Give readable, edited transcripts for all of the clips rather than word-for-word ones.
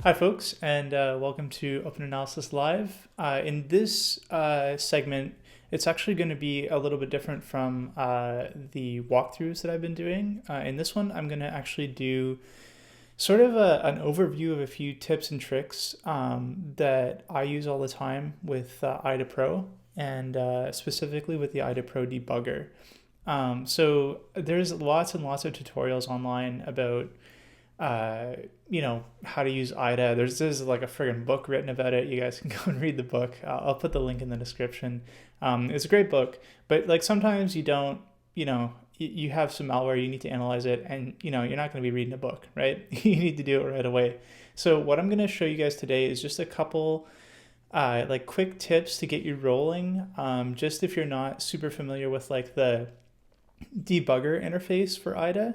Hi folks, and welcome to Open Analysis Live. In this segment, it's actually going to be a little bit different from the walkthroughs that I've been doing. In this one, I'm going to actually do sort of an overview of a few tips and tricks that I use all the time with IDA Pro, and specifically with the IDA Pro debugger. So there's lots and lots of tutorials online about how to use IDA. There's like a friggin' book written about it. You guys can go and read the book. I'll put the link in the description. It's a great book, but like sometimes you don't, you have some malware, you need to analyze it, and you're not going to be reading a book, right? You need to do it right away. So what I'm going to show you guys today is just a couple like quick tips to get you rolling. Just if you're not super familiar with like the debugger interface for IDA,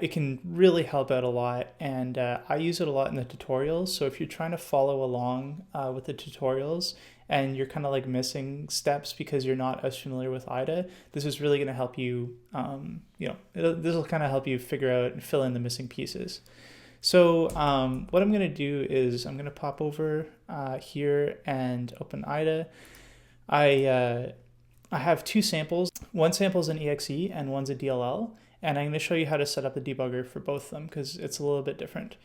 it can really help out a lot, and I use it a lot in the tutorials. So if you're trying to follow along with the tutorials and you're kind of like missing steps because you're not as familiar with IDA, this is really going to help you, this will kind of help you figure out and fill in the missing pieces. So what I'm going to do is I'm going to pop over here and open IDA. I have two samples. One sample is an EXE and one's a DLL. And I'm going to show you how to set up the debugger for both of them because it's a little bit different,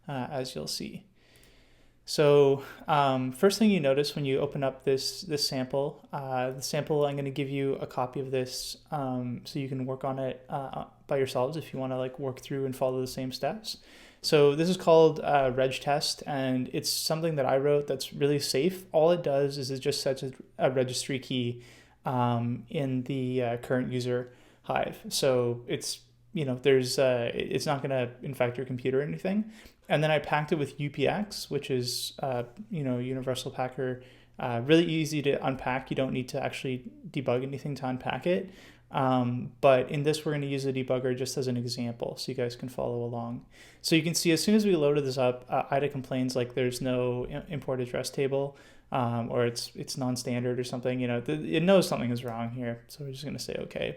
as you'll see. So first thing you notice when you open up this sample, I'm going to give you a copy of this so you can work on it by yourselves if you want to like work through and follow the same steps. So this is called reg test, and it's something that I wrote that's really safe. All it does is it just sets a registry key in the current user Hive. So it's, it's not going to infect your computer or anything. And then I packed it with UPX, which is, Universal Packer, really easy to unpack. You don't need to actually debug anything to unpack it. But in this, we're going to use the debugger just as an example so you guys can follow along. So you can see as soon as we loaded this up, IDA complains like there's no import address table, or it's non-standard or something. It knows something is wrong here. So we're just going to say okay.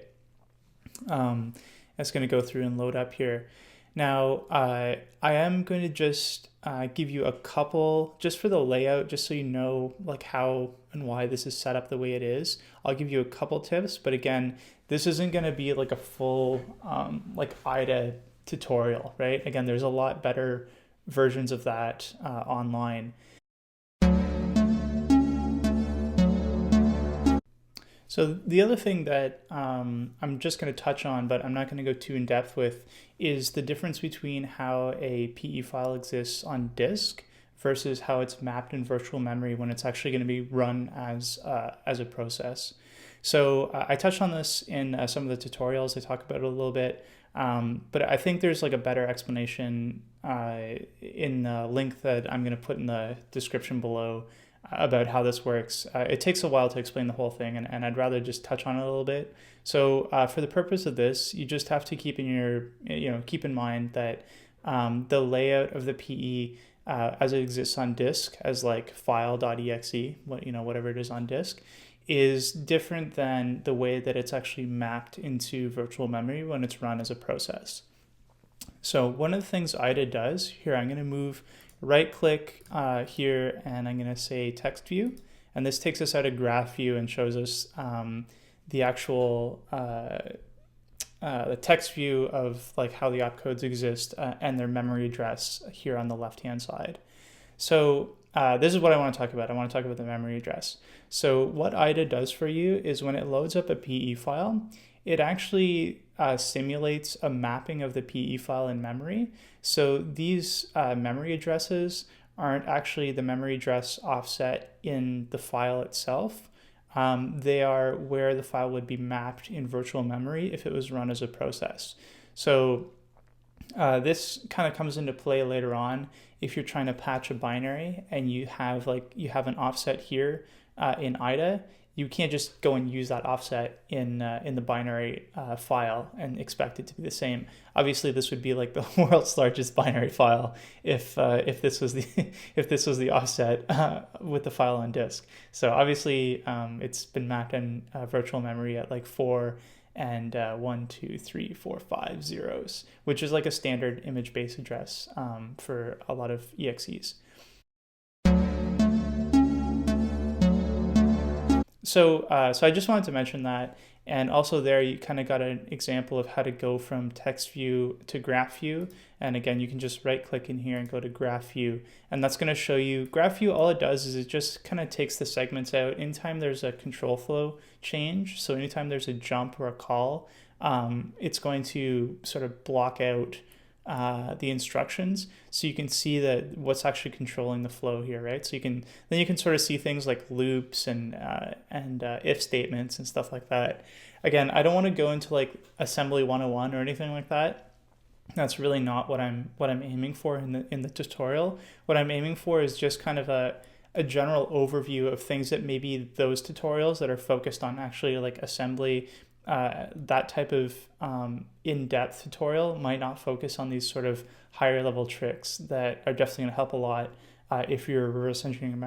It's going to go through and load up here. Now, I am going to just give you a couple, just for the layout, just so you know like how and why this is set up the way it is. I'll give you a couple tips, but again, this isn't going to be like a full like IDA tutorial, right? Again, there's a lot better versions of that online. So the other thing that I'm just going to touch on, but I'm not going to go too in depth with, is the difference between how a PE file exists on disk versus how it's mapped in virtual memory when it's actually going to be run as a process. So I touched on this in some of the tutorials. I talk about it a little bit, but I think there's like a better explanation in the link that I'm going to put in the description below about how this works. It takes a while to explain the whole thing, and I'd rather just touch on it a little bit. So for the purpose of this, you just have to keep in mind that the layout of the PE as it exists on disk as like file.exe, whatever it is on disk, is different than the way that it's actually mapped into virtual memory when it's run as a process. So one of the things IDA does, here I'm going to move right click here and I'm going to say text view, and this takes us out of graph view and shows us the actual the text view of like how the opcodes exist and their memory address here on the left hand side. So this is what I want to talk about. I want to talk about the memory address. So what IDA does for you is when it loads up a PE file, it actually simulates a mapping of the PE file in memory. So these memory addresses aren't actually the memory address offset in the file itself. They are where the file would be mapped in virtual memory if it was run as a process. So this kind of comes into play later on if you're trying to patch a binary and you have an offset here in IDA. you can't just go and use that offset in the binary file and expect it to be the same. Obviously, this would be like the world's largest binary file if this was the if this was the offset with the file on disk. So obviously, it's been mapped in virtual memory at like 4 and 1, 2, 3, 4, 5 zeros, which is like a standard image base address for a lot of EXEs. So I just wanted to mention that, and also there you kind of got an example of how to go from text view to graph view. And again, you can just right click in here and go to graph view, and that's going to show you graph view. All it does is it just kind of takes the segments out. Anytime there's a control flow change, so anytime there's a jump or a call, it's going to sort of block out the instructions, so you can see that what's actually controlling the flow here, right? So you can sort of see things like loops and if statements and stuff like that. Again, I don't want to go into like assembly 101 or anything like that. That's really not what I'm aiming for in the tutorial. What I'm aiming for is just kind of a general overview of things that maybe those tutorials that are focused on actually like assembly, that type of in-depth tutorial might not focus on these sort of higher level tricks that are definitely going to help a lot if you're reverse engineering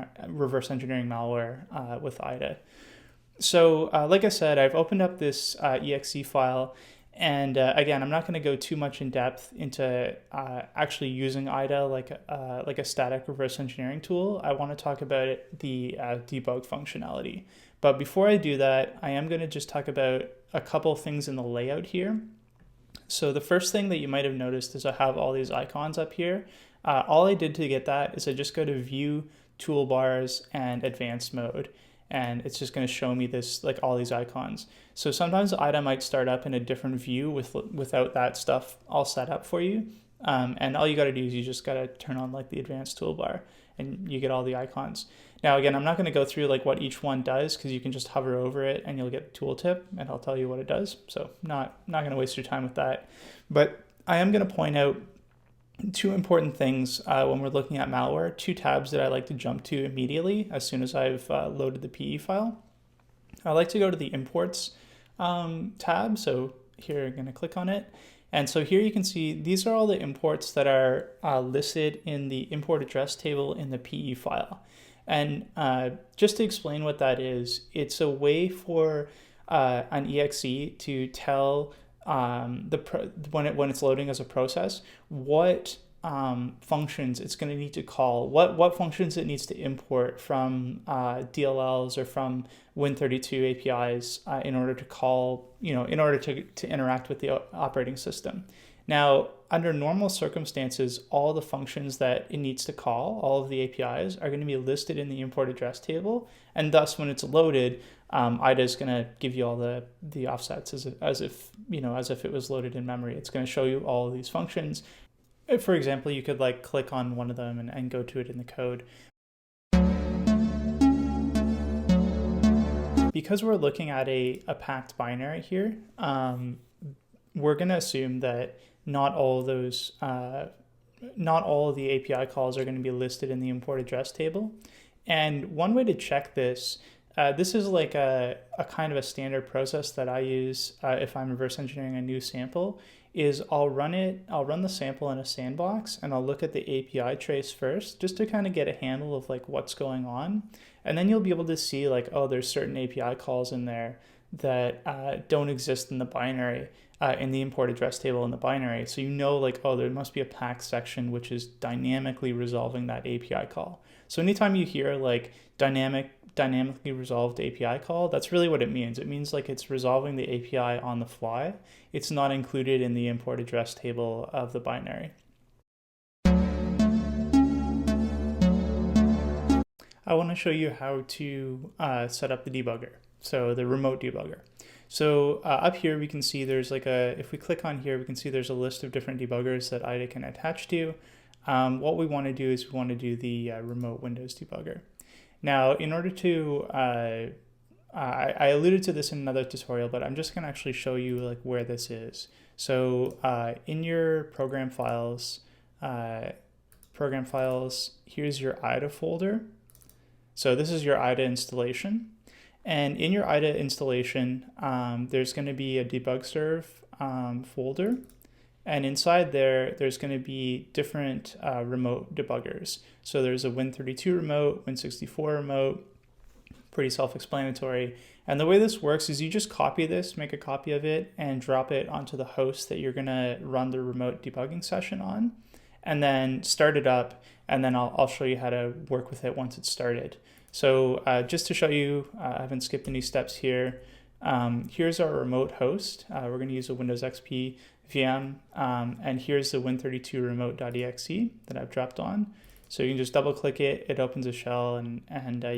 malware with IDA. So like I said, I've opened up this exe file, and again, I'm not going to go too much in depth into actually using IDA like a static reverse engineering tool. I want to talk about the debug functionality. But before I do that, I am going to just talk about a couple things in the layout here. So the first thing that you might have noticed is I have all these icons up here. All I did to get that is I just go to View, Toolbars, and Advanced Mode. And it's just going to show me this, like all these icons. So sometimes IDA might start up in a different view without that stuff all set up for you. And all you got to do is you just got to turn on like the advanced toolbar and you get all the icons. Now, again, I'm not going to go through like what each one does, because you can just hover over it and you'll get the tooltip and I'll tell you what it does. So not going to waste your time with that. But I am going to point out two important things when we're looking at malware, two tabs that I like to jump to immediately as soon as I've loaded the PE file. I like to go to the imports tab. So here I'm going to click on it. And so here you can see these are all the imports that are listed in the import address table in the PE file. And just to explain what that is, it's a way for an exe to tell when it's loading as a process what functions it's going to need to call, what functions it needs to import from DLLs or from Win32 APIs in order to call, in order to interact with the operating system. Now, under normal circumstances, all the functions that it needs to call, all of the APIs, are going to be listed in the import address table, and thus when it's loaded, IDA is going to give you all the offsets as if it was loaded in memory. It's going to show you all of these functions. For example, you could like click on one of them and go to it in the code. Because we're looking at a packed binary here, we're going to assume that not all of the API calls are going to be listed in the import address table. And one way to check this, this is like a kind of a standard process that I use if I'm reverse engineering a new sample, is I'll run the sample in a sandbox and I'll look at the API trace first, just to kind of get a handle of like what's going on. And then you'll be able to see like, oh, there's certain API calls in there that don't exist in the binary, in the import address table in the binary. So like, oh, there must be a packed section which is dynamically resolving that API call. So anytime you hear like dynamically resolved API call, that's really what it means. It means like it's resolving the API on the fly. It's not included in the import address table of the binary. I want to show you how to set up the debugger, so the remote debugger. So up here we can see there's like if we click on here, we can see there's a list of different debuggers that IDA can attach to. What we want to do is we want to do the remote Windows debugger. Now, in order to, I alluded to this in another tutorial, but I'm just going to actually show you like where this is. So in your program files, here's your IDA folder. So this is your IDA installation. And in your IDA installation, there's going to be a debug serve folder. And inside there, there's going to be different remote debuggers. So there's a Win32 remote, Win64 remote, pretty self-explanatory. And the way this works is you just copy this, make a copy of it, and drop it onto the host that you're going to run the remote debugging session on, and then start it up, and then I'll show you how to work with it once it's started. So just to show you, I haven't skipped any steps here. Here's our remote host. We're going to use a Windows XP VM, and here's the Win32 remote.exe that I've dropped on. So you can just double click it, it opens a shell, and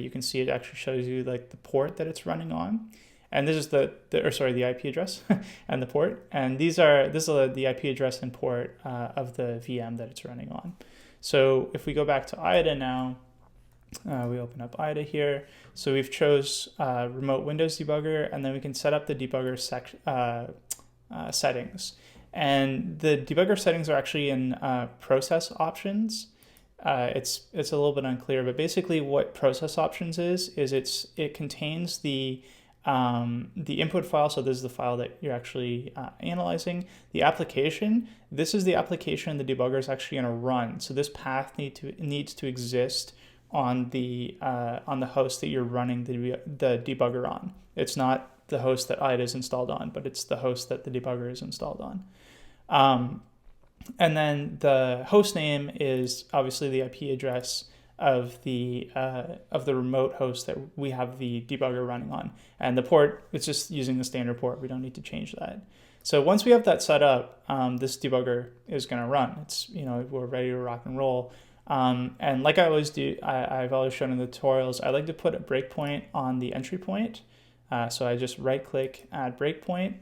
you can see it actually shows you like the port that it's running on. And this is the IP address and the port. And this is the IP address and port of the VM that it's running on. So if we go back to IDA now, we open up IDA here. So we've chose remote Windows debugger, and then we can set up the debugger settings. And the debugger settings are actually in process options. It's a little bit unclear, but basically what process options is it contains the input file. So this is the file that you're actually analyzing. The application, this is the application the debugger is actually going to run. So this path needs to exist on the host that you're running the debugger on. It's not the host that IDA is installed on, but it's the host that the debugger is installed on. And then the host name is obviously the IP address of the remote host that we have the debugger running on. And the port, it's just using the standard port. We don't need to change that. So once we have that set up, this debugger is going to run. It's, we're ready to rock and roll. And like I always do, I've always shown in the tutorials, I like to put a breakpoint on the entry point. So I just right click, add breakpoint,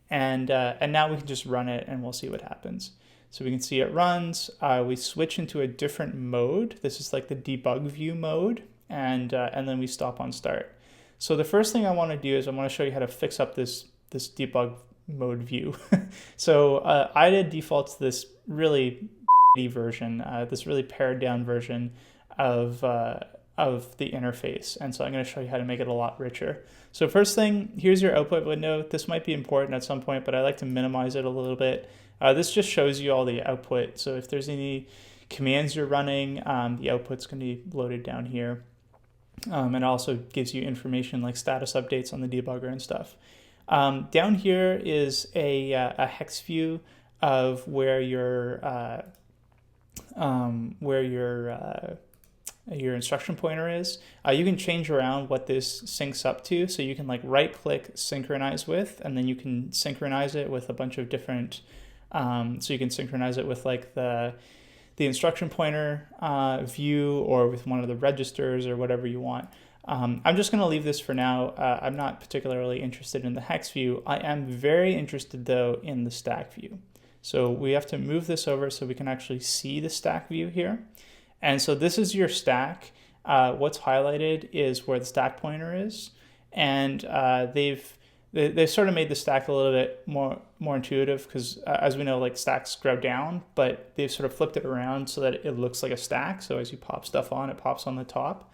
and now we can just run it and we'll see what happens. So we can see it runs. We switch into a different mode. This is like the debug view mode, and then we stop on start. So the first thing I want to do is I want to show you how to fix up this debug mode view. So IDA defaults this really version, this really pared down version of the interface, and so I'm going to show you how to make it a lot richer. So first thing, here's your output window. This might be important at some point, but I like to minimize it a little bit. This just shows you all the output. So if there's any commands you're running, the output's going to be loaded down here. And also gives you information like status updates on the debugger and stuff. Down here is a hex view of where your instruction pointer is. You can change around what this syncs up to. So you can like right click synchronize with, and then you can synchronize it with a bunch of different, so you can synchronize it with like the instruction pointer view, or with one of the registers, or whatever you want. I'm just going to leave this for now. I'm not particularly interested in the hex view. I am very interested though in the stack view. So we have to move this over so we can actually see the stack view here. And so this is your stack. What's highlighted is where the stack pointer is. And they've sort of made the stack a little bit more intuitive, because as we know, like stacks grow down, but they've sort of flipped it around so that it looks like a stack. So as you pop stuff on, it pops on the top.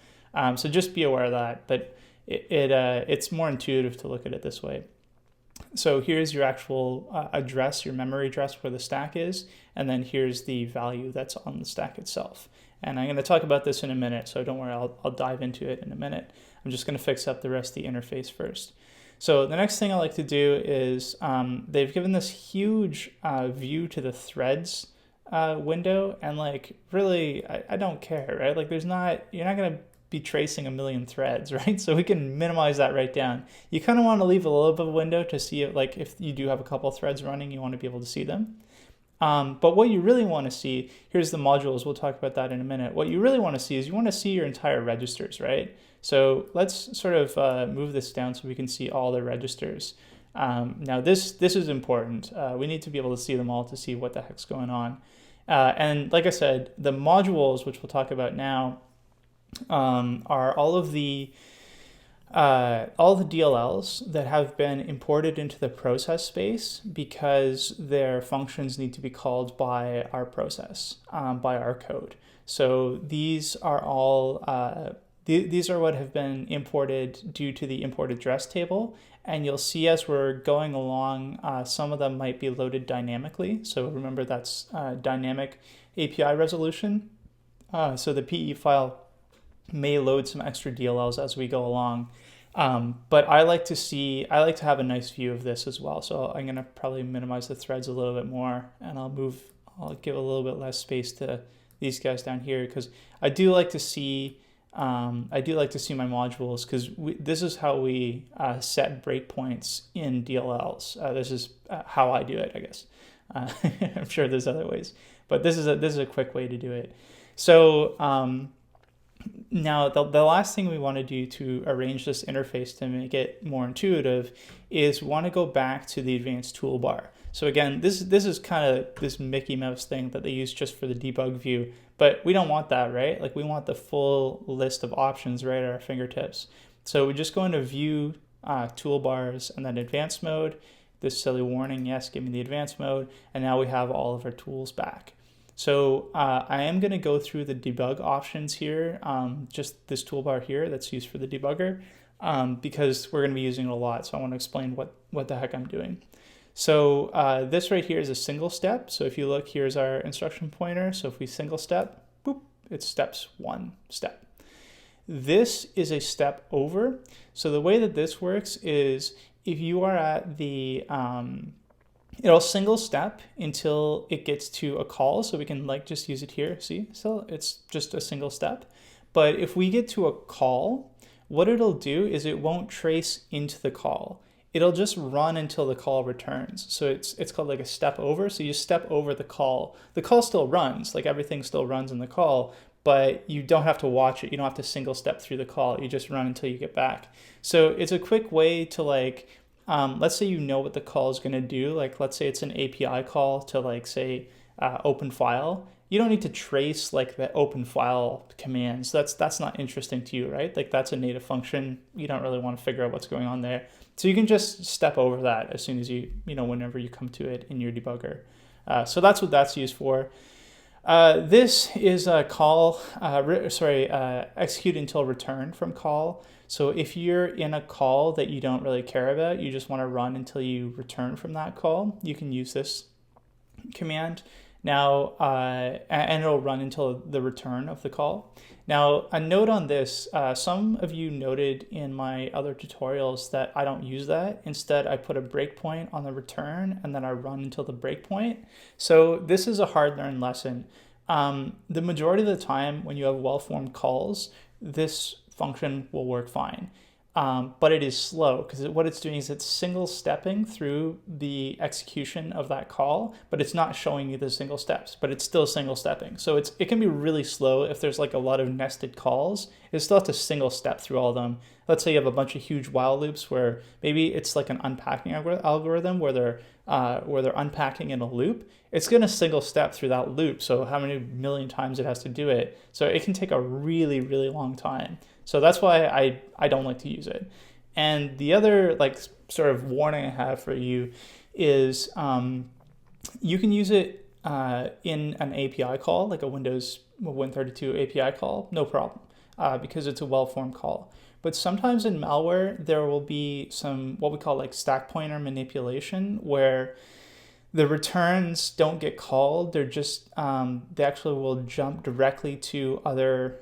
So just be aware of that, but it's more intuitive to look at it this way. So here's your actual address, your memory address where the stack is, and then here's the value that's on the stack itself. And I'm going to talk about this in a minute, so don't worry, I'll dive into it in a minute. I'm just going to fix up the rest of the interface first. So the next thing I like to do is they've given this huge view to the threads window, and like really, I don't care, right? Like you're not going to be tracing a million threads, right? So we can minimize that right down. You kind of want to leave a little bit of a window to see it, like if you do have a couple of threads running, you want to be able to see them. But what you really want to see, here's the modules, we'll talk about that in a minute. What you really want to see is you want to see your entire registers, right? So let's sort of move this down so we can see all the registers. Now this is important. We need to be able to see them all to see what the heck's going on. And like I said, the modules, which we'll talk about now, are all the DLLs that have been imported into the process space because their functions need to be called by our process, by our code. So these are all these are what have been imported due to the import address table. And you'll see as we're going along, some of them might be loaded dynamically. So remember that's dynamic API resolution. So the PE file may load some extra DLLs as we go along. But I like to have a nice view of this as well. So I'm going to probably minimize the threads a little bit more, and I'll give a little bit less space to these guys down here, because I do like to see my modules, because this is how we set breakpoints in DLLs. This is how I do it, I guess. I'm sure there's other ways, but this is a quick way to do it. So now the last thing we want to do to arrange this interface to make it more intuitive is want to go back to the advanced toolbar. So again, this is kind of this Mickey Mouse thing that they use just for the debug view, but we don't want that, right? Like we want the full list of options right at our fingertips. So we just go into view, toolbars, and then advanced mode. This silly warning, yes, give me the advanced mode. And now we have all of our tools back. So I am going to go through the debug options here, just this toolbar here that's used for the debugger, because we're going to be using it a lot. So I want to explain what the heck I'm doing. So this right here is a single step. So if you look, here's our instruction pointer. So if we single step, boop, it steps one step. This is a step over. So the way that this works is if you are at the, it'll single step until it gets to a call. So we can like just use it here. See, so it's just a single step. But if we get to a call, what it'll do is it won't trace into the call. It'll just run until the call returns. So it's called like a step over. So you step over the call. The call still runs, like everything still runs in the call, but you don't have to watch it. You don't have to single step through the call. You just run until you get back. So it's a quick way to like, let's say you know what the call is going to do. Like let's say it's an API call to like say open file. You don't need to trace like the open file commands. That's not interesting to you, right? Like that's a native function. You don't really want to figure out what's going on there. So you can just step over that as soon as whenever you come to it in your debugger. So that's what that's used for. This is a call, execute until return from call. So if you're in a call that you don't really care about, you just want to run until you return from that call, you can use this command. Now, and it'll run until the return of the call. Now, a note on this, some of you noted in my other tutorials that I don't use that. Instead, I put a breakpoint on the return and then I run until the breakpoint. So this is a hard-learned lesson. The majority of the time when you have well-formed calls, this function will work fine. But it is slow because what it's doing is it's single stepping through the execution of that call, but it's not showing you the single steps, but it's still single stepping. So it can be really slow if there's like a lot of nested calls. It still has to single step through all of them. Let's say you have a bunch of huge while loops where maybe it's like an unpacking algorithm where they're unpacking in a loop. It's going to single step through that loop. So how many million times it has to do it. So it can take a really, really long time. So that's why I don't like to use it. And the other like sort of warning I have for you is you can use it in an API call, like a Windows Win32 API call, no problem, because it's a well-formed call. But sometimes in malware, there will be some what we call like stack pointer manipulation where the returns don't get called. They're just, they actually will jump directly to other,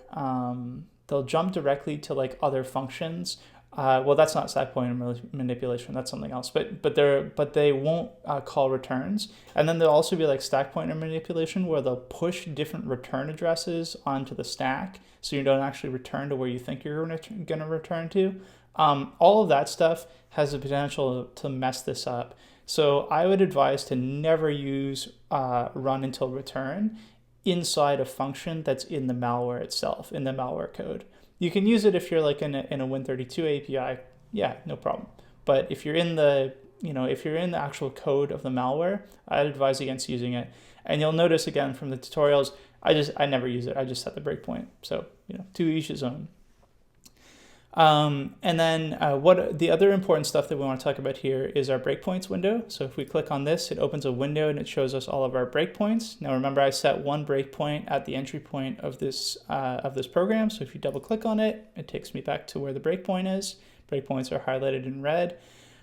they'll jump directly to like other functions. Well, that's not stack pointer manipulation. That's something else. But they won't call returns. And then there'll also be like stack pointer manipulation where they'll push different return addresses onto the stack, so you don't actually return to where you think you're going to return to. All of that stuff has the potential to mess this up. So I would advise to never use run until return inside a function that's in the malware itself, in the malware code. You can use it if you're like in a Win32 API, yeah, no problem. But if you're in the, if you're in the actual code of the malware, I'd advise against using it. And you'll notice again from the tutorials, I never use it. I just set the breakpoint. So, to each his own. And then what the other important stuff that we want to talk about here is our breakpoints window. So if we click on this, it opens a window and it shows us all of our breakpoints. Now remember, I set one breakpoint at the entry point of this program. So if you double click on it, it takes me back to where the breakpoint is. Breakpoints are highlighted in red.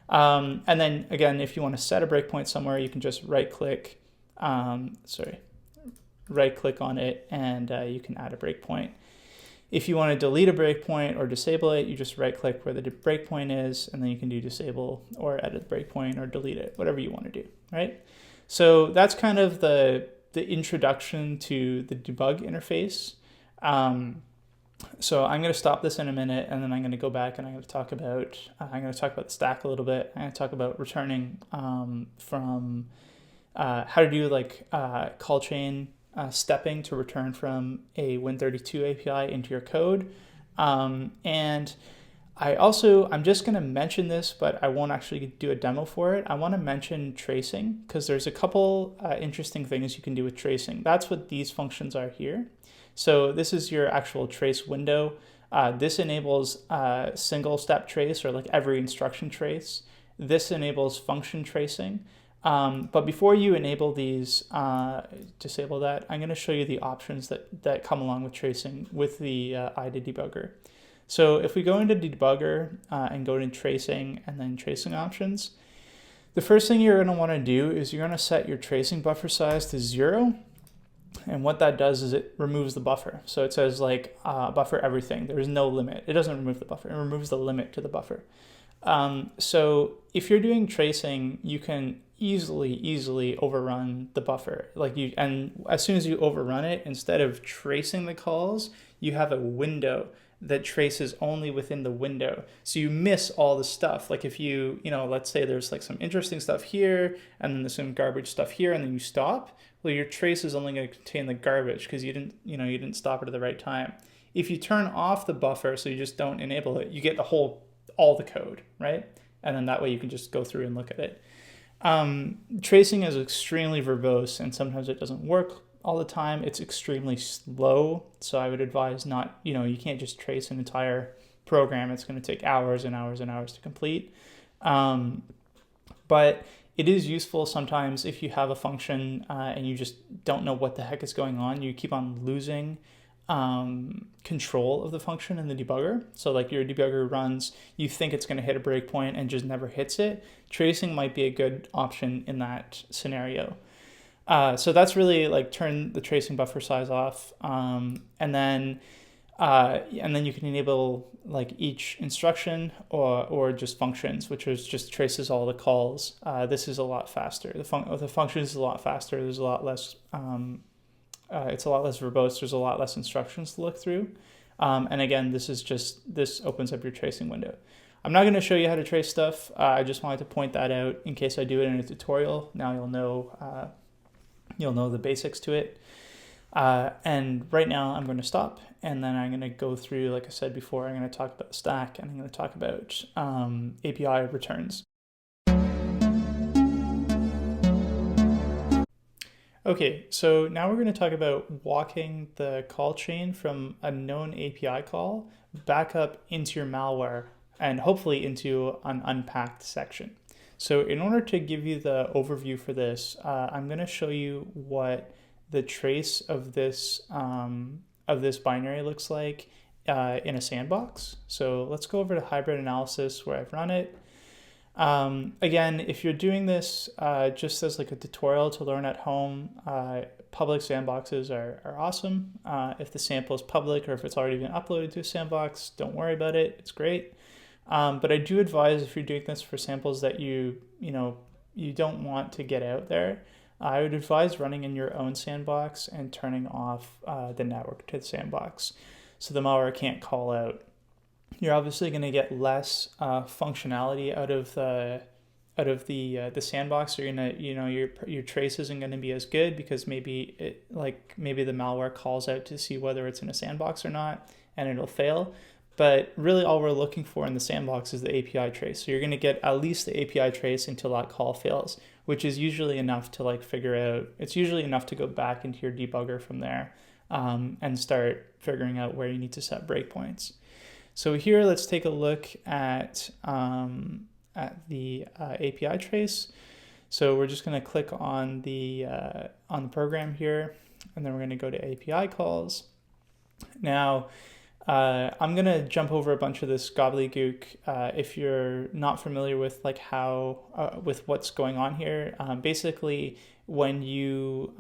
And then again, if you want to set a breakpoint somewhere, you can just right click on it and you can add a breakpoint. If you want to delete a breakpoint or disable it, you just right click where the breakpoint is, and then you can do disable or edit the breakpoint or delete it, whatever you want to do, right? So that's kind of the introduction to the debug interface. So I'm going to stop this in a minute, and then I'm going to go back and I'm going to talk about the stack a little bit. I'm going to talk about returning from how to do like call chain stepping to return from a Win32 API into your code. And I'm just going to mention this, but I won't actually do a demo for it. I want to mention tracing because there's a couple interesting things you can do with tracing. That's what these functions are here. So this is your actual trace window. This enables single step trace or like every instruction trace. This enables function tracing. But before you enable these, disable that, I'm going to show you the options that come along with tracing with the IDA debugger. So if we go into debugger and go to tracing and then tracing options, the first thing you're going to want to do is you're going to set your tracing buffer size to 0. And what that does is it removes the buffer. So it says like buffer everything. There is no limit. It doesn't remove the buffer. It removes the limit to the buffer. So if you're doing tracing, you can easily overrun the buffer. And as soon as you overrun it, instead of tracing the calls, you have a window that traces only within the window. So you miss all the stuff. Like if let's say there's like some interesting stuff here, and then there's some garbage stuff here, and then you stop. Well, your trace is only going to contain the garbage because you didn't stop it at the right time. If you turn off the buffer, so you just don't enable it, you get all the code, right? And then that way you can just go through and look at it. Tracing is extremely verbose, and sometimes it doesn't work all the time. It's extremely slow, so I would advise you can't just trace an entire program. It's going to take hours and hours and hours to complete. But it is useful sometimes if you have a function and you just don't know what the heck is going on. You keep on losing control of the function in the debugger. So like your debugger runs, you think it's going to hit a breakpoint and just never hits it. Tracing might be a good option in that scenario. So that's really like turn the tracing buffer size off, and then you can enable like each instruction or just functions, which is just traces all the calls. This is a lot faster. The function is a lot faster. There's a lot less. It's a lot less verbose. There's a lot less instructions to look through. And again, this opens up your tracing window. I'm not going to show you how to trace stuff. I just wanted to point that out in case I do it in a tutorial. Now you'll know the basics to it. And right now I'm going to stop, and then I'm going to go through, like I said before, I'm going to talk about the stack, and I'm going to talk about API returns. Okay, so now we're going to talk about walking the call chain from a known API call back up into your malware and hopefully into an unpacked section. So in order to give you the overview for this, I'm going to show you what the trace of this binary looks like in a sandbox. So let's go over to hybrid analysis where I've run it. Again, if you're doing this just as like a tutorial to learn at home, public sandboxes are awesome. If the sample is public or if it's already been uploaded to a sandbox, don't worry about it. It's great. But I do advise if you're doing this for samples that you don't want to get out there, I would advise running in your own sandbox and turning off the network to the sandbox so the malware can't call out. You're obviously going to get less functionality out of the sandbox. You're gonna, your trace isn't going to be as good because maybe the malware calls out to see whether it's in a sandbox or not, and it'll fail. But really all we're looking for in the sandbox is the API trace. So you're going to get at least the API trace until that call fails, which is usually enough to figure out, it's usually enough to go back into your debugger from there and start figuring out where you need to set breakpoints. So here, let's take a look at the API trace. So we're just going to click on the program here, and then we're going to go to API calls. Now, I'm going to jump over a bunch of this gobbledygook. If you're not familiar with like how with what's going on here, basically when you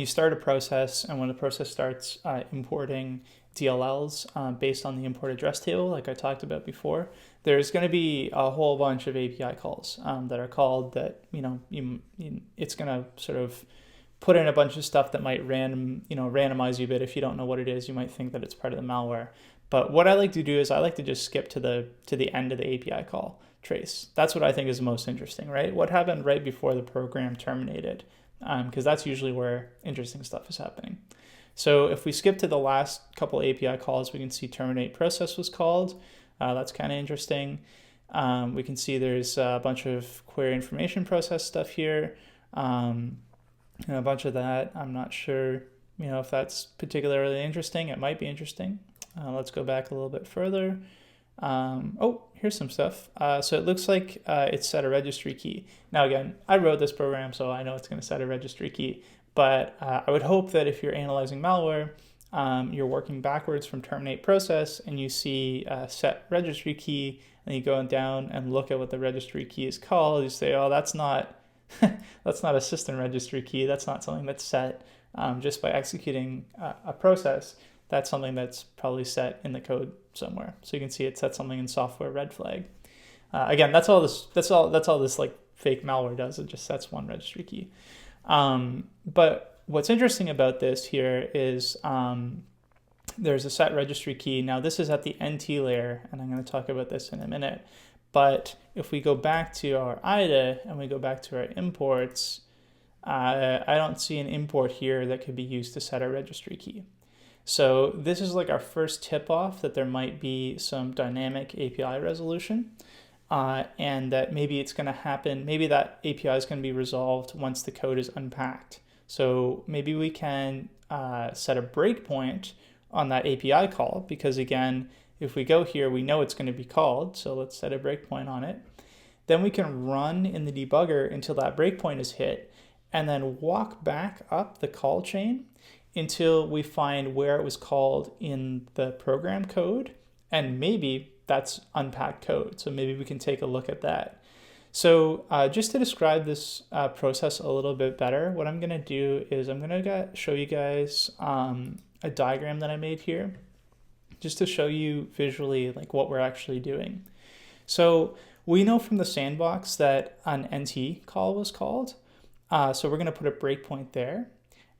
start a process and when the process starts importing DLLs based on the import address table, like I talked about before, there's going to be a whole bunch of API calls that are called that, it's going to sort of put in a bunch of stuff that might randomize you a bit. If you don't know what it is, you might think that it's part of the malware. But what I like to do is I like to just skip to the end of the API call trace. That's what I think is most interesting, right? What happened right before the program terminated? Because that's usually where interesting stuff is happening. So if we skip to the last couple API calls, we can see terminate process was called. That's kind of interesting. We can see there's a bunch of query information process stuff here. A bunch of that. I'm not sure, if that's particularly interesting. It might be interesting. Let's go back a little bit further. Oh, here's some stuff. So it looks like it set a registry key. Now, again, I wrote this program, so I know it's going to set a registry key. But I would hope that if you're analyzing malware, you're working backwards from terminate process, and you see set registry key, and you go down and look at what the registry key is called. You say, oh, that's not that's not a system registry key. That's not something that's set just by executing a process. That's something that's probably set in the code somewhere. So you can see it set something in software red flag. Again, that's all this like fake malware does. It just sets one registry key. But what's interesting about this here is there's a set registry key. Now this is at the NT layer, and I'm going to talk about this in a minute. But if we go back to our IDA and we go back to our imports, I don't see an import here that could be used to set a registry key. So this is like our first tip off that there might be some dynamic API resolution, and that maybe it's going to happen. Maybe that API is going to be resolved once the code is unpacked. So maybe we can set a breakpoint on that API call, because again, if we go here, we know it's going to be called. So let's set a breakpoint on it. Then we can run in the debugger until that breakpoint is hit, and then walk back up the call chain until we find where it was called in the program code. And maybe that's Unpack code. So maybe we can take a look at that. So just to describe this process a little bit better, what I'm going to do is I'm going to show you guys a diagram that I made here, just to show you visually like what we're actually doing. So we know from the sandbox that an NT call was called. So we're going to put a breakpoint there,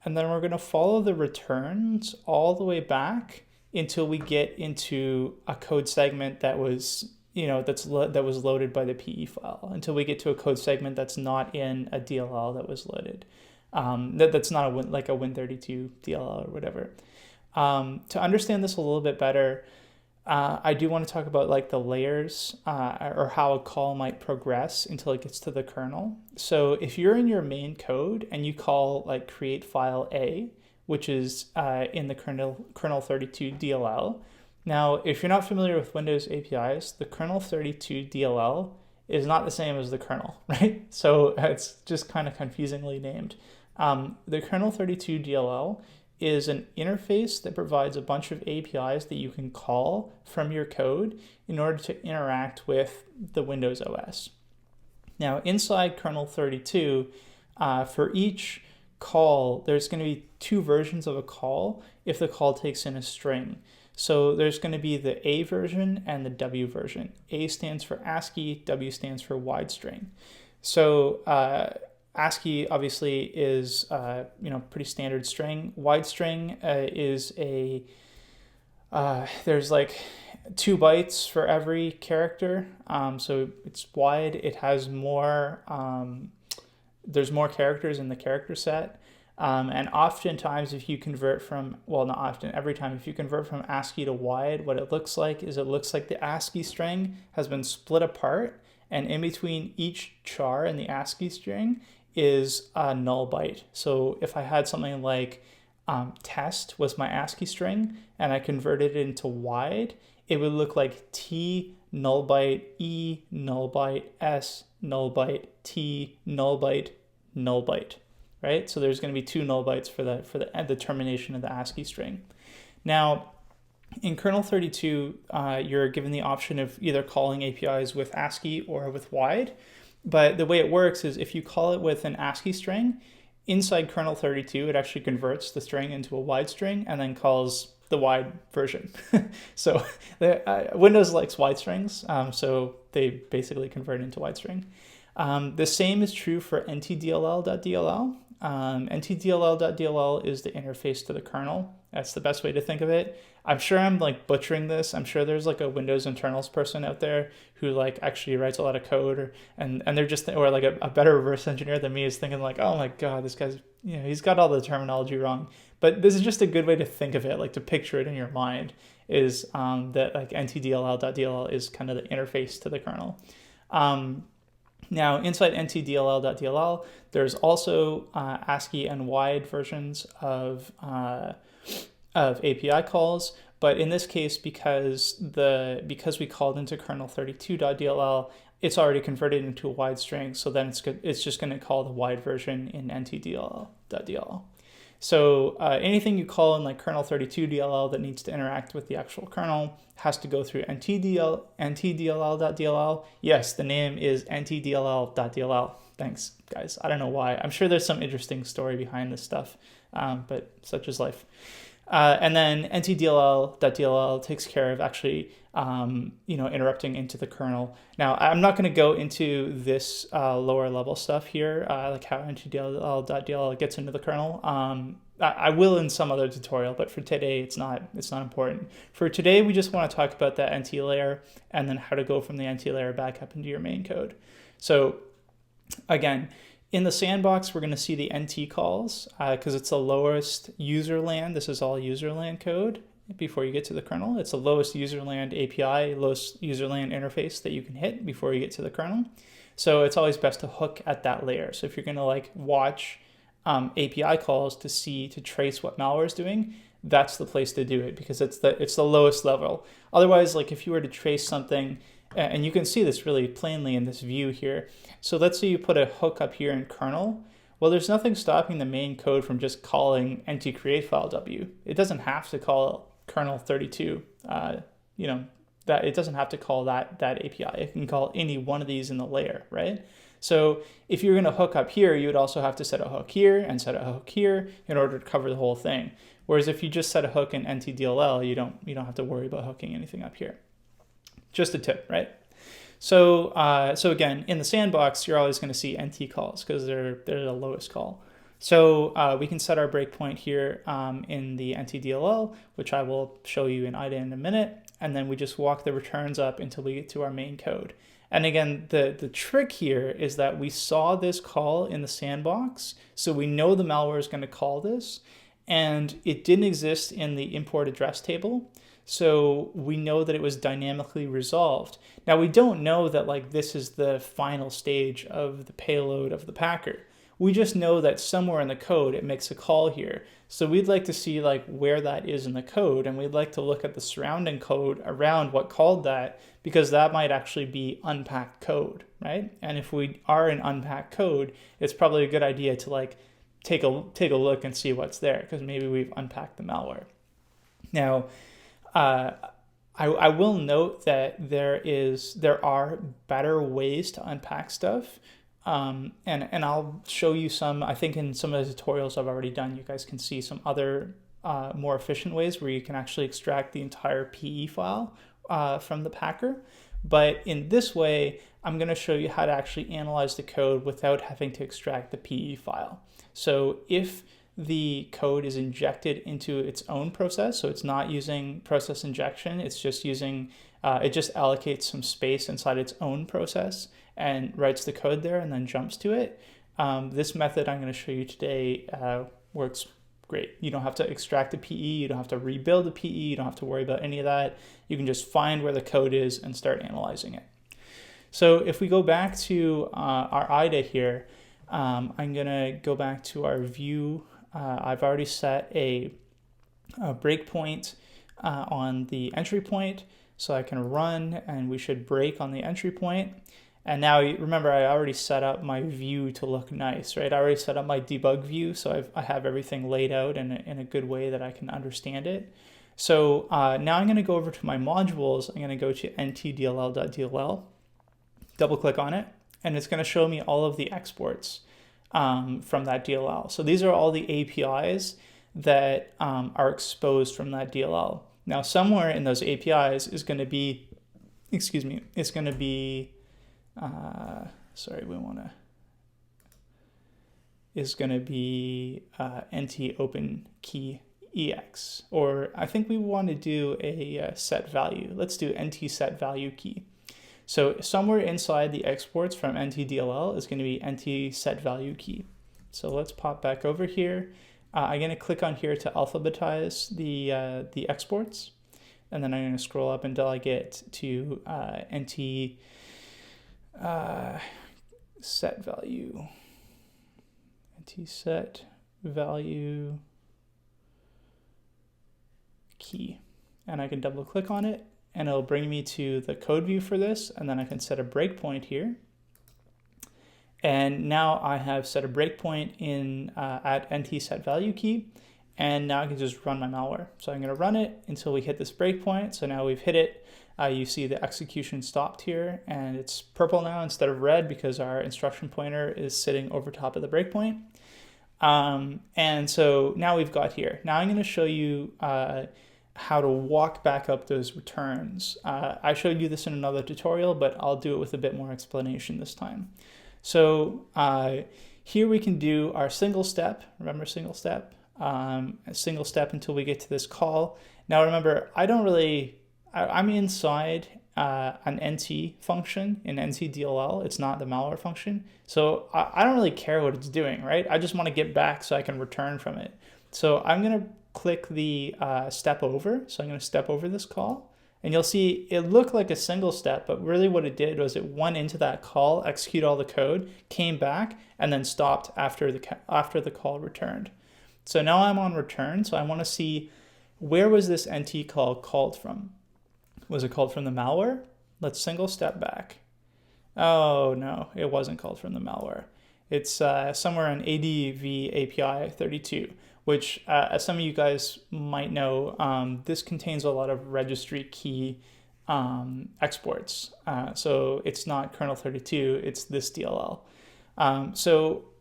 and then we're going to follow the returns all the way back until we get into a code segment that was, that was loaded by the PE file, until we get to a code segment that's not in a DLL that was loaded. That's not like a Win32 DLL or whatever. To understand this a little bit better, I do want to talk about like the layers or how a call might progress until it gets to the kernel. So if you're in your main code and you call like create file A, which is in the kernel 32 DLL. Now, if you're not familiar with Windows APIs, the kernel 32 DLL is not the same as the kernel, right? So it's just kind of confusingly named. The kernel 32 DLL is an interface that provides a bunch of APIs that you can call from your code in order to interact with the Windows OS. Now, inside kernel 32, for each call, there's going to be two versions of a call if the call takes in a string. So there's going to be the A version and the W version. A stands for ASCII, W stands for wide string. So ASCII obviously is pretty standard string. Wide string is there's like 2 bytes for every character. So it's wide. It has more. There's more characters in the character set. And oftentimes if you convert from, well, not often, every time if you convert from ASCII to wide, what it looks like is it looks like the ASCII string has been split apart, and in between each char in the ASCII string is a null byte. So if I had something like test was my ASCII string and I converted it into wide, it would look like T null byte, E null byte, S null byte, T null byte, null byte, right? So there's going to be 2 null bytes for the termination of the ASCII string. Now, in kernel 32, you're given the option of either calling APIs with ASCII or with wide. But the way it works is if you call it with an ASCII string, inside kernel 32, it actually converts the string into a wide string and then calls the wide version. So Windows likes wide strings, so they basically convert into wide string. The same is true for ntdll.dll. ntdll.dll is the interface to the kernel. That's the best way to think of it. I'm sure I'm like butchering this. I'm sure there's like a Windows internals person out there who like actually writes a lot of code, and they're just, or like a better reverse engineer than me is thinking like, oh my God, this guy's, he's got all the terminology wrong. But this is just a good way to think of it, like to picture it in your mind, is that like ntdll.dll is kind of the interface to the kernel. Now, inside ntdll.dll, there's also ASCII and wide versions of API calls, but in this case, because we called into kernel32.dll, it's already converted into a wide string, so then it's just going to call the wide version in ntdll.dll. So anything you call in like kernel32.dll that needs to interact with the actual kernel has to go through ntdll.dll. Yes, the name is ntdll.dll. Thanks, guys. I don't know why. I'm sure there's some interesting story behind this stuff, but such is life. And then ntdll.dll takes care of actually, interrupting into the kernel. Now, I'm not going to go into this lower level stuff here, like how ntdll.dll gets into the kernel. I will in some other tutorial, but for today, it's not important. For today, we just want to talk about that NT layer and then how to go from the NT layer back up into your main code. So again, in the sandbox, we're going to see the NT calls because it's the lowest userland. This is all userland code before you get to the kernel. It's the lowest userland API, lowest userland interface that you can hit before you get to the kernel. So it's always best to hook at that layer. So if you're going to like watch API calls to trace what malware is doing, that's the place to do it because it's the lowest level. Otherwise, like if you were to trace something, and you can see this really plainly in this view here. So let's say you put a hook up here in kernel. Well, there's nothing stopping the main code from just calling ntCreateFileW. It doesn't have to call kernel 32. That it doesn't have to call that API. It can call any one of these in the layer, right? So if you're going to hook up here, you would also have to set a hook here and set a hook here in order to cover the whole thing. Whereas if you just set a hook in ntdll, you don't have to worry about hooking anything up here. Just a tip, right? So again, in the sandbox, you're always going to see NT calls because they're the lowest call. So we can set our breakpoint here in the ntdll, which I will show you in IDA in a minute, and then we just walk the returns up until we get to our main code. And again, the trick here is that we saw this call in the sandbox, so we know the malware is going to call this, and it didn't exist in the import address table. So we know that it was dynamically resolved. Now we don't know that like this is the final stage of the payload of the packer. We just know that somewhere in the code it makes a call here. So we'd like to see like where that is in the code, and we'd like to look at the surrounding code around what called that, because that might actually be unpacked code, right? And if we are in unpacked code, it's probably a good idea to like take a look and see what's there, because maybe we've unpacked the malware. Now, I will note that there are better ways to unpack stuff, and I'll show you some. I think in some of the tutorials I've already done, you guys can see some other more efficient ways where you can actually extract the entire PE file from the packer. But in this way, I'm going to show you how to actually analyze the code without having to extract the PE file. So if the code is injected into its own process, so it's not using process injection, it's just using, it just allocates some space inside its own process and writes the code there and then jumps to it. This method I'm going to show you today works great. You don't have to extract the PE, you don't have to rebuild the PE, you don't have to worry about any of that. You can just find where the code is and start analyzing it. So if we go back to our IDA here, I'm going to go back to our view I've already set a breakpoint on the entry point, so I can run and we should break on the entry point. And now remember, I already set up my view to look nice, right? I already set up my debug view, so I have everything laid out in a good way that I can understand it. So now I'm going to go over to my modules. I'm going to go to ntdll.dll, double click on it, and it's going to show me all of the exports from that DLL. So these are all the APIs that are exposed from that DLL. Now somewhere in those APIs is going to be, it's going to be, is going to be NT open key EX, or I think we want to do a set value. Let's do NT set value key. So somewhere inside the exports from NTDLL is going to be NT set value key. So let's pop back over here. I'm going to click on here to alphabetize the exports, and then I'm going to scroll up until I get to NT set value. NT set value key, and I can double click on it and it'll bring me to the code view for this, and then I can set a breakpoint here. And now I have set a breakpoint in at NT set value key, and now I can just run my malware. So I'm going to run it until we hit this breakpoint. So now we've hit it. You see the execution stopped here, and it's purple now instead of red because our instruction pointer is sitting over top of the breakpoint. And so now we've got here. Now I'm going to show you how to walk back up those returns. I showed you this in another tutorial, but I'll do it with a bit more explanation this time. So here we can do our single step. Remember single step? A single step until we get to this call. Now remember, I'm inside an NT function in NTDLL. It's not the malware function. So I don't really care what it's doing, right? I just want to get back so I can return from it. So I'm going to click the step over. So I'm going to step over this call. And you'll see it looked like a single step, but really what it did was it went into that call, executed all the code, came back, and then stopped after the call returned. So now I'm on return. So I want to see, where was this NT call called from? Was it called from the malware? Let's single step back. Oh no, it wasn't called from the malware. It's somewhere on ADV API 32, which as some of you guys might know, this contains a lot of registry key exports. So it's not kernel 32, it's this DLL.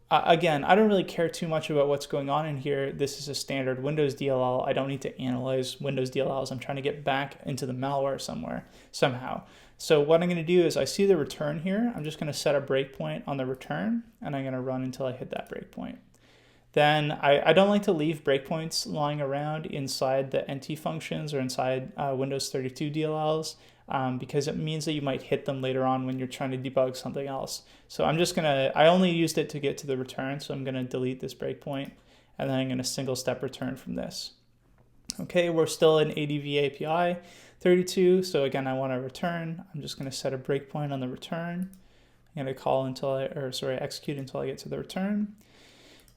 Again, I don't really care too much about what's going on in here. This is a standard Windows DLL. I don't need to analyze Windows DLLs. I'm trying to get back into the malware somehow. So what I'm going to do is I see the return here. I'm just going to set a breakpoint on the return, and I'm going to run until I hit that breakpoint. Then I don't like to leave breakpoints lying around inside the NT functions or inside Windows 32 DLLs. Because it means that you might hit them later on when you're trying to debug something else. So I only used it to get to the return, so I'm going to delete this breakpoint, and then I'm going to single step return from this. Okay, we're still in ADV API 32, so again, I want to return. I'm just going to set a breakpoint on the return. I'm going to call execute until I get to the return.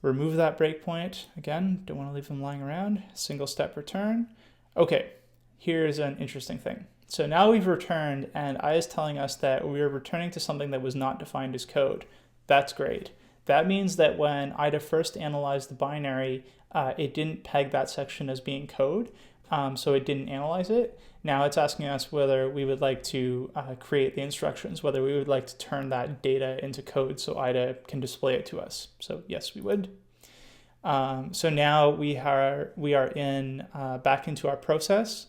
Remove that breakpoint. Again, don't want to leave them lying around. Single step return. Okay, here's an interesting thing. So now we've returned, and I is telling us that we are returning to something that was not defined as code. That's great. That means that when IDA first analyzed the binary, it didn't peg that section as being code, so it didn't analyze it. Now it's asking us whether we would like to create the instructions, whether we would like to turn that data into code so IDA can display it to us. So yes, we would. So now we are in back into our process.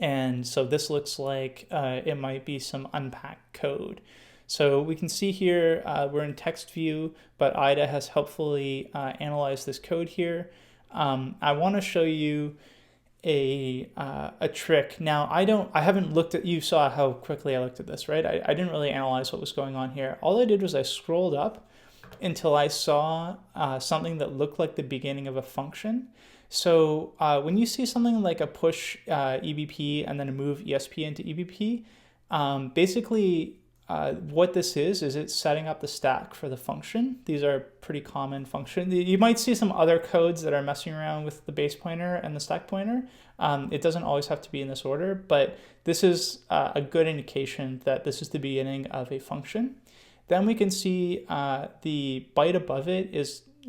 And so this looks like it might be some Unpack code. So we can see here we're in text view, but IDA has helpfully analyzed this code here. I want to show you a trick. Now I haven't looked at, you saw how quickly I looked at this, right? I didn't really analyze what was going on here. All I did was I scrolled up until I saw something that looked like the beginning of a function. So when you see something like a push EBP and then a move ESP into EBP, basically what this is it's setting up the stack for the function. These are pretty common functions. You might see some other codes that are messing around with the base pointer and the stack pointer. It doesn't always have to be in this order, but this is a good indication that this is the beginning of a function. Then we can see the byte above it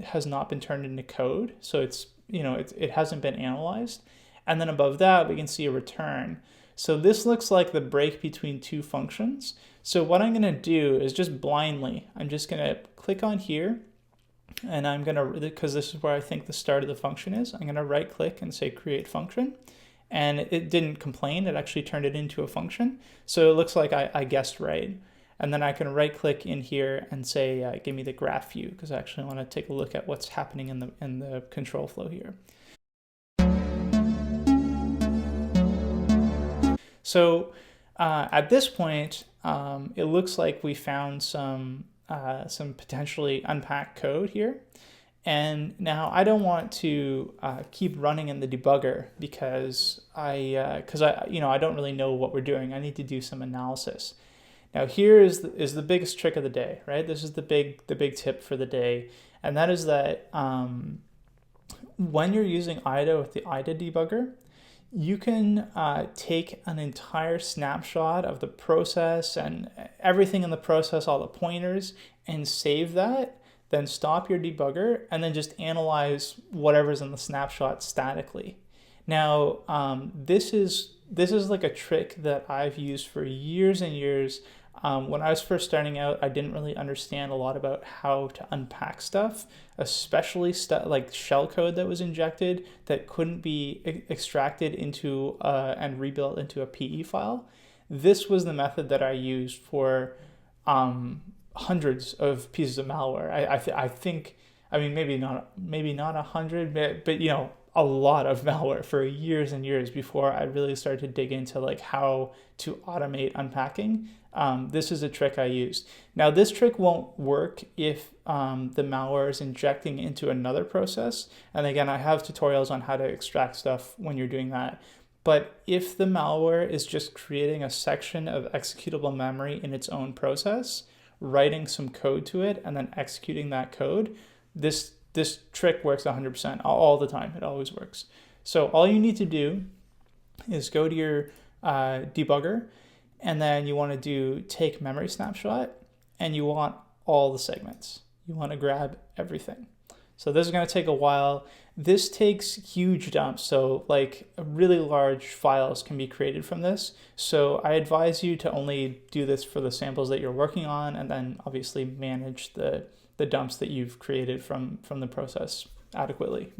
has not been turned into code, so it hasn't been analyzed. And then above that, we can see a return. So this looks like the break between two functions. So what I'm going to do is just blindly, I'm just going to click on here, and I'm going to, because this is where I think the start of the function is, I'm going to right click and say create function. And it didn't complain, it actually turned it into a function. So it looks like I guessed right. And then I can right click in here and say, give me the graph view, because I actually want to take a look at what's happening in the control flow here. So at this point, it looks like we found some potentially unpacked code here. And now I don't want to keep running in the debugger because I don't really know what we're doing. I need to do some analysis. Now here is the biggest trick of the day, right? This is the big tip for the day, and that is that when you're using IDA with the IDA debugger, you can take an entire snapshot of the process and everything in the process, all the pointers, and save that, then stop your debugger, and then just analyze whatever's in the snapshot statically. Now, this is like a trick that I've used for years and years. When I was first starting out, I didn't really understand a lot about how to unpack stuff, especially stuff like shellcode that was injected that couldn't be extracted into and rebuilt into a PE file. This was the method that I used for hundreds of pieces of malware. I think, maybe not 100, but a lot of malware for years and years before I really started to dig into like how to automate unpacking. This is a trick I used. Now this trick won't work if the malware is injecting into another process. And again, I have tutorials on how to extract stuff when you're doing that. But if the malware is just creating a section of executable memory in its own process, writing some code to it, and then executing that code, this trick works 100% all the time. It always works. So all you need to do is go to your debugger, and then you want to do take memory snapshot, and you want all the segments. You want to grab everything. So this is going to take a while. This takes huge dumps. So like really large files can be created from this. So I advise you to only do this for the samples that you're working on, and then obviously manage the dumps that you've created from the process adequately.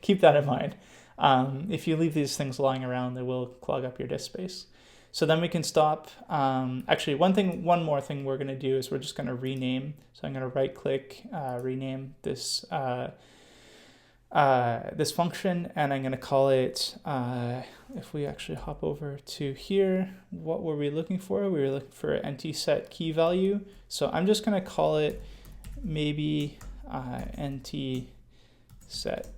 Keep that in mind. If you leave these things lying around, they will clog up your disk space. So then we can stop. Actually, one more thing we're going to do is we're just going to rename. So I'm going to right click, rename this this function, and I'm going to call it, if we actually hop over to here, what were we looking for? We were looking for NT set key value. So I'm just going to call it maybe NT set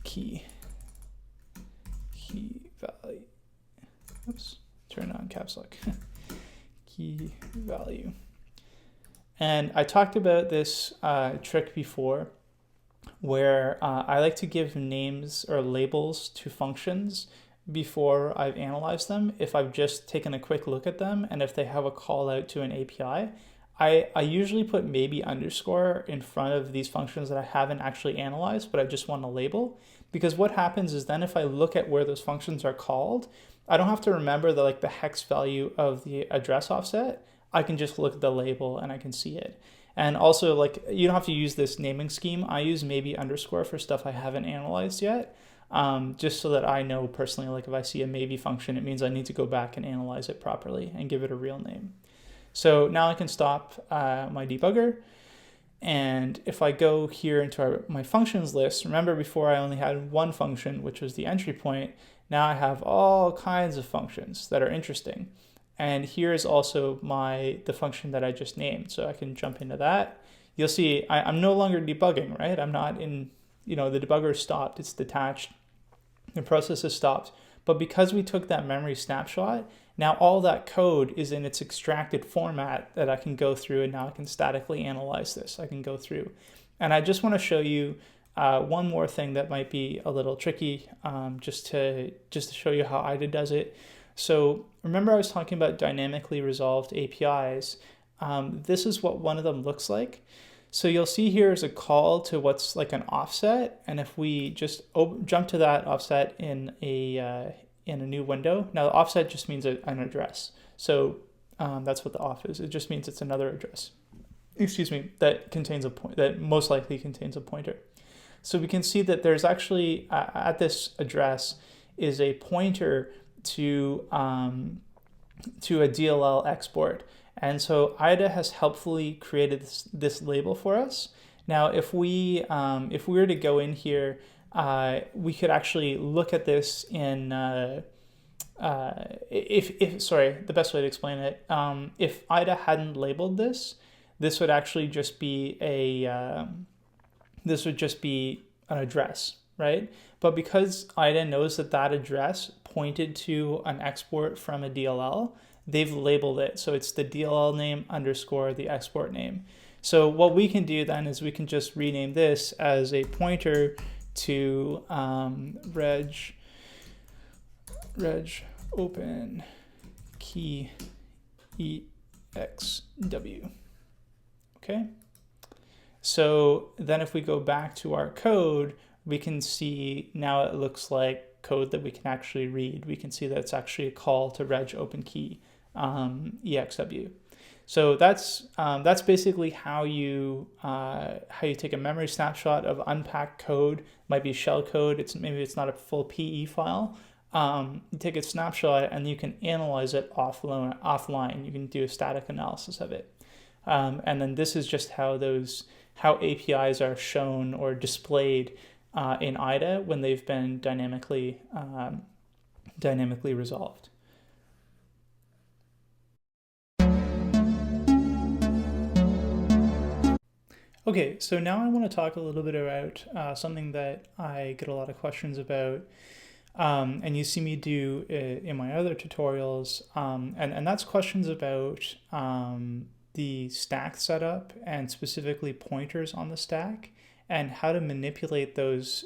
key value. Oops, turn on caps lock. Key value. And I talked about this trick before, where I like to give names or labels to functions before I've analyzed them. If I've just taken a quick look at them, and if they have a call out to an API, I usually put maybe underscore in front of these functions that I haven't actually analyzed, but I just want to label. Because what happens is then if I look at where those functions are called, I don't have to remember the hex value of the address offset. I can just look at the label and I can see it. And also, you don't have to use this naming scheme. I use maybe underscore for stuff I haven't analyzed yet, just so that I know personally, if I see a maybe function, it means I need to go back and analyze it properly and give it a real name. So now I can stop my debugger. And if I go here into my functions list, remember before I only had one function, which was the entry point. Now I have all kinds of functions that are interesting. And here is also the function that I just named. So I can jump into that. You'll see I'm no longer debugging, right? I'm not in, the debugger is stopped, it's detached, the process is stopped. But because we took that memory snapshot, Now all that code is in its extracted format that I can go through, and now I can statically analyze this. I can go through. And I just want to show you one more thing that might be a little tricky, just to show you how IDA does it. So remember I was talking about dynamically resolved APIs. This is what one of them looks like. So you'll see here is a call to what's like an offset, and if we just jump to that offset in a new window, now the offset just means an address. So that's what the off is. It just means it's another address. Excuse me, that contains a point, that most likely contains a pointer. So we can see that there's actually at this address is a pointer to a DLL export. And so IDA has helpfully created this label for us. Now, if we were to go in here, we could actually look at this in sorry, the best way to explain it, if IDA hadn't labeled this, this would actually just be an address, right? But because IDA knows that that address pointed to an export from a DLL, they've labeled it. So it's the DLL name underscore the export name. So what we can do then is we can just rename this as a pointer to reg open key exw. Okay. So then if we go back to our code, we can see now it looks like code that we can actually read. We can see that it's actually a call to reg open key exw. So that's basically how you take a memory snapshot of unpacked code. Might be shell code. Maybe it's not a full PE file. You take a snapshot and you can analyze it offline. You can do a static analysis of it. And then this is just how APIs are shown or displayed in IDA when they've been dynamically resolved. Okay, so now I want to talk a little bit about something that I get a lot of questions about, and you see me do in my other tutorials, and that's questions about the stack setup and specifically pointers on the stack and how to manipulate those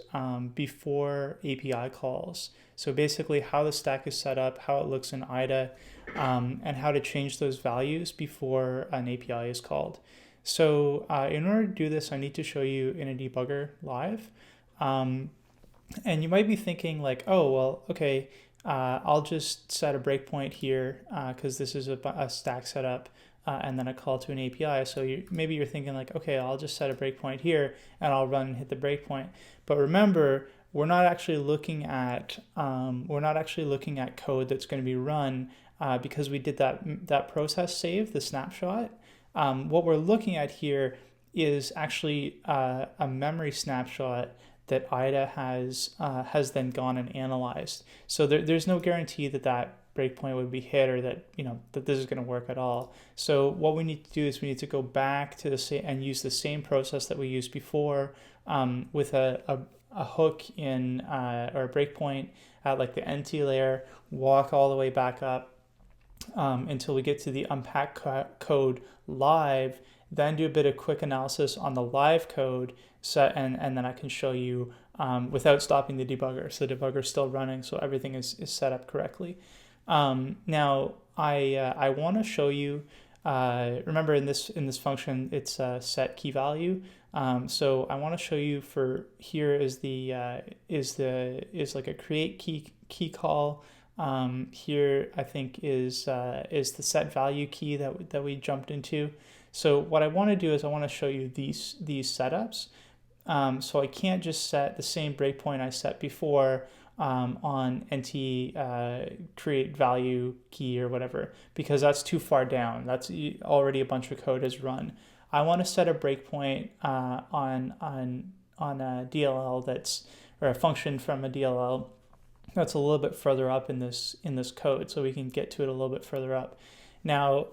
before API calls. So basically how the stack is set up, how it looks in IDA, and how to change those values before an API is called. So in order to do this, I need to show you in a debugger live. And you might be thinking like, oh, well, okay, I'll just set a breakpoint here because this is a stack setup and then a call to an API. So maybe you're thinking like, okay, I'll just set a breakpoint here and I'll run and hit the breakpoint. But remember, we're not actually looking at code that's going to be run because we did that process save, the snapshot. What we're looking at here is actually a memory snapshot that IDA has then gone and analyzed. So there's no guarantee that breakpoint would be hit or that that this is going to work at all. So what we need to do is we need to go back to and use the same process that we used before with a hook in or a breakpoint at like the NT layer, walk all the way back up until we get to the unpack code live, then do a bit of quick analysis on the live code and then I can show you without stopping the debugger. So the debugger is still running, so everything is set up correctly. Now I want to show you, remember in this function it's set key value. So I want to show you for here is like a create key call. Here I think is the set value key that we jumped into. So what I want to do is I want to show you these setups. So I can't just set the same breakpoint I set before on NT create value key or whatever, because that's too far down. That's already a bunch of code is run. I want to set a breakpoint on a DLL or a function from a DLL that's a little bit further up in this code, so we can get to it a little bit further up. Now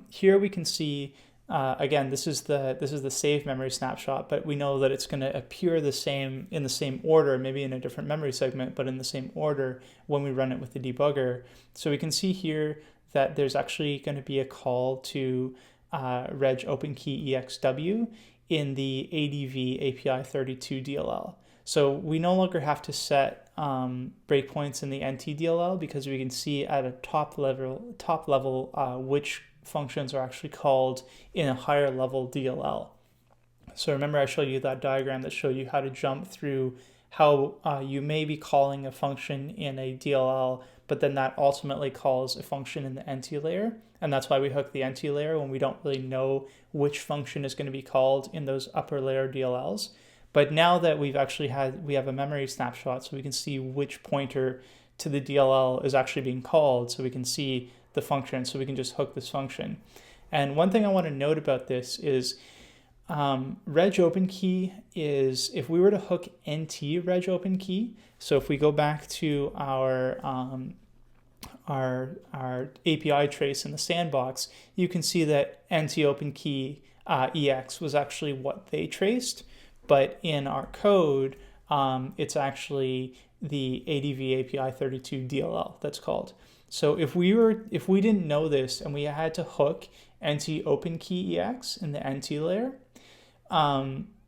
here we can see again, this is the save memory snapshot, but we know that it's going to appear in the same order, maybe in a different memory segment, but in the same order when we run it with the debugger. So we can see here that there's actually going to be a call to reg openkey exw in the ADV API 32 DLL. So we no longer have to set breakpoints in the NT DLL because we can see at a top level which functions are actually called in a higher level DLL. So remember I showed you that diagram that showed you how to jump through how you may be calling a function in a DLL, but then that ultimately calls a function in the NT layer. And that's why we hook the NT layer when we don't really know which function is going to be called in those upper layer DLLs. But now that we have a memory snapshot, so we can see which pointer to the DLL is actually being called, so we can see the function, so we can just hook this function. And one thing I want to note about this is reg openkey is, if we were to hook NT reg openkey, so if we go back to our API trace in the sandbox, you can see that NT openkey EX was actually what they traced, but in our code, it's actually the ADV API 32 DLL that's called. So if we didn't know this and we had to hook NT openkey EX in the NT layer,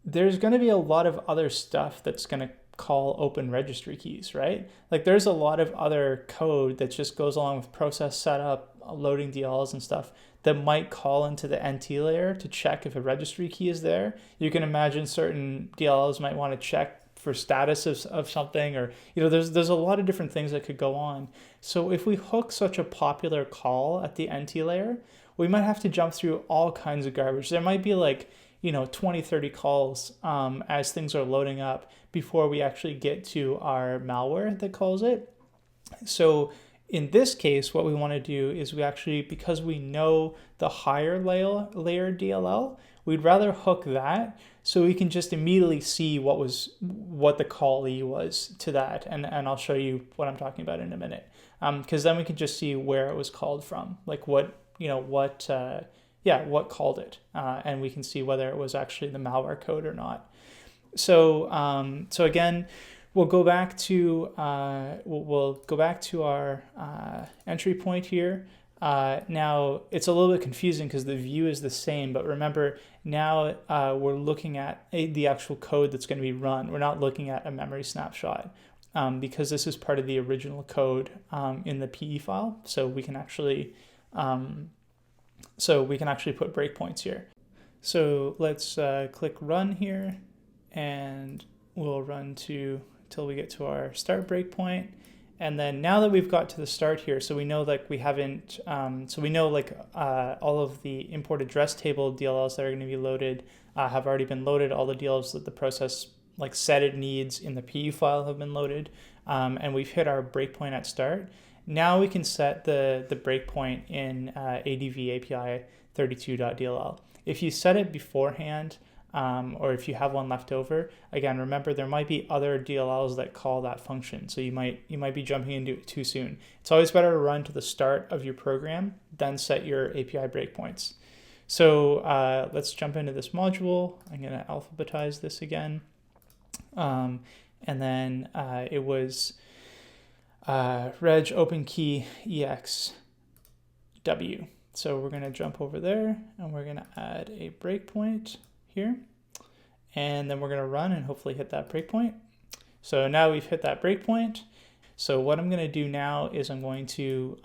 there's going to be a lot of other stuff that's going to call open registry keys, right? Like there's a lot of other code that just goes along with process setup, loading DLLs and stuff that might call into the NT layer to check if a registry key is there. You can imagine certain DLLs might want to check for status of something, or there's a lot of different things that could go on. So if we hook such a popular call at the NT layer, we might have to jump through all kinds of garbage. There might be like 20, 30 calls as things are loading up before we actually get to our malware that calls it. So in this case, what we want to do is we actually, because we know the higher layer DLL, we'd rather hook that so we can just immediately see what the callee was to that. And I'll show you what I'm talking about in a minute. Because then we can just see where it was called from, like what called it, and we can see whether it was actually the malware code or not. So again, we'll go back to our entry point here. Now it's a little bit confusing because the view is the same, but remember now we're looking at the actual code that's going to be run. We're not looking at a memory snapshot because this is part of the original code in the PE file. So we can actually put breakpoints here. So let's click run here, and we'll run till we get to our start breakpoint. And then now that we've got to the start here, so we know like we haven't, all of the import address table DLLs that are going to be loaded have already been loaded. All the DLLs that the process said it needs in the PE file have been loaded, and we've hit our breakpoint at start. Now we can set the breakpoint in ADV API 32.dll. If you set it beforehand, or if you have one left over, again, remember there might be other DLLs that call that function, so you might be jumping into it too soon. It's always better to run to the start of your program, then set your API breakpoints. So let's jump into this module. I'm going to alphabetize this again, and then it was reg openkey exw. So we're going to jump over there, and we're going to add a breakpoint here, and then we're going to run and hopefully hit that breakpoint. So now we've hit that breakpoint. So what I'm going to do now is I'm going to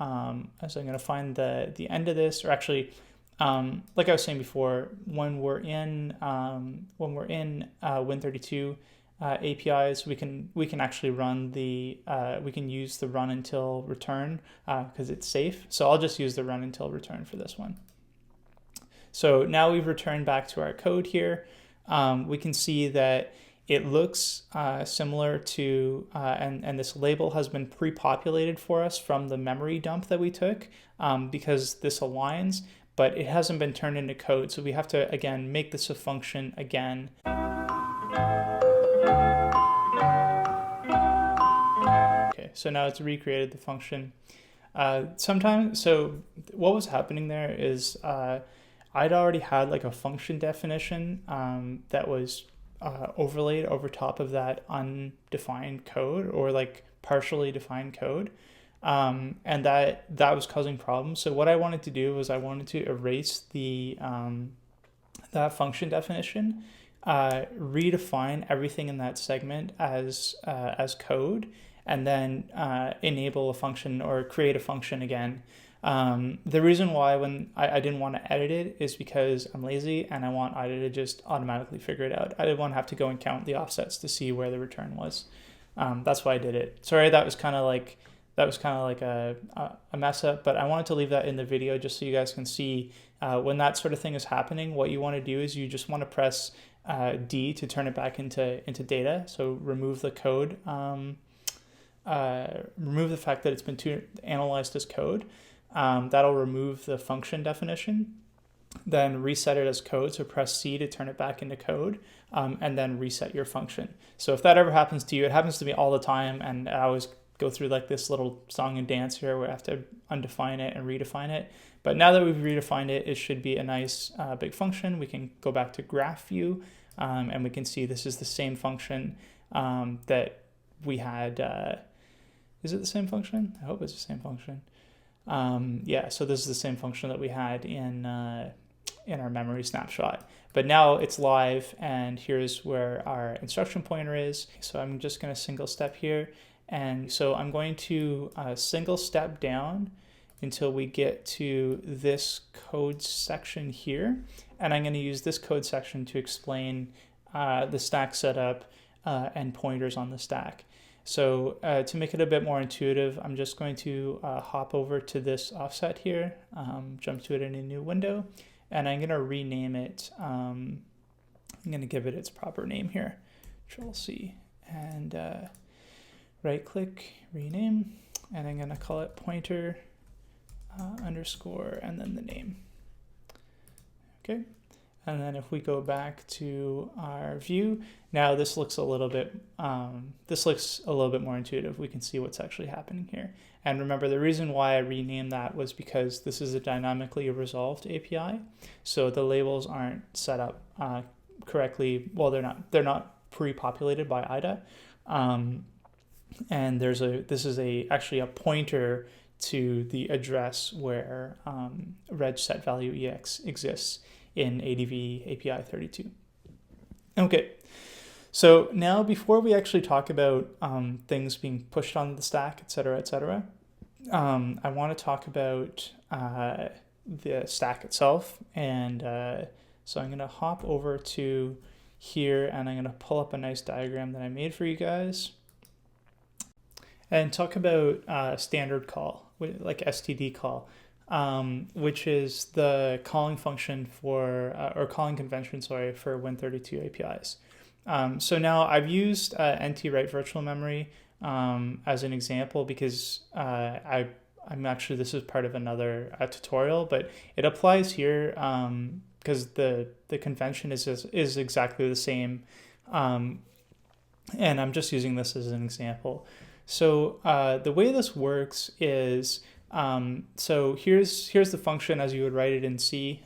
find the end of this, or actually, like I was saying before, when we're in Win32 APIs, we can actually run we can use the run until return because it's safe. So I'll just use the run until return for this one. So now we've returned back to our code here. We can see that it looks similar to, and this label has been pre-populated for us from the memory dump that we took because this aligns, but it hasn't been turned into code. So we have to, again, make this a function again. Okay, so now it's recreated the function. So what was happening there is I'd already had like a function definition that was overlaid over top of that undefined code, or like partially defined code. And that was causing problems. So what I wanted to do was I wanted to erase the that function definition, redefine everything in that segment as code, and then enable a function or create a function again. The reason why when I didn't want to edit it is because I'm lazy and I want IDA to just automatically figure it out. I didn't want to have to go and count the offsets to see where the return was. That's why I did it. Sorry, that was kind of like a mess up, but I wanted to leave that in the video just so you guys can see when that sort of thing is happening. What you want to do is you just want to press D to turn it back into data. So remove the code, remove the fact that it's been analyzed as code. That'll remove the function definition, then reset it as code. So press C to turn it back into code, and then reset your function. So if that ever happens to you, it happens to me all the time, and I always go through like this little song and dance here where I have to undefine it and redefine it. But now that we've redefined it, it should be a nice big function. We can go back to graph view, and we can see this is the same function that we had. Is it the same function? I hope it's the same function. Yeah, so this is the same function that we had in our memory snapshot. But now it's live, and here's where our instruction pointer is. So I'm just going to single step here. And so I'm going to single step down until we get to this code section here. And I'm going to use this code section to explain the stack setup and pointers on the stack. So to make it a bit more intuitive, I'm just going to hop over to this offset here, jump to it in a new window, and I'm going to rename it. I'm going to give it its proper name here, Control-C, and right-click, rename, and I'm going to call it pointer underscore and then the name. Okay. And then if we go back to our view, now this looks a little bit more intuitive. We can see what's actually happening here. And remember, the reason why I renamed that was because this is a dynamically resolved API. So the labels aren't set up correctly. Well, they're not pre-populated by IDA. And this is actually a pointer to the address where reg set value EX exists in ADV API 32. Okay, so now before we actually talk about things being pushed on the stack, et cetera, I want to talk about the stack itself. And so I'm going to hop over to here, and I'm going to pull up a nice diagram that I made for you guys and talk about standard call, like STD call. Which is the calling function for, or calling convention, sorry, for Win32 APIs. So now I've used NT-write virtual memory as an example because this is part of another tutorial, but it applies here because the convention is exactly the same, and I'm just using this as an example. So the way this works is so here's the function as you would write it in C.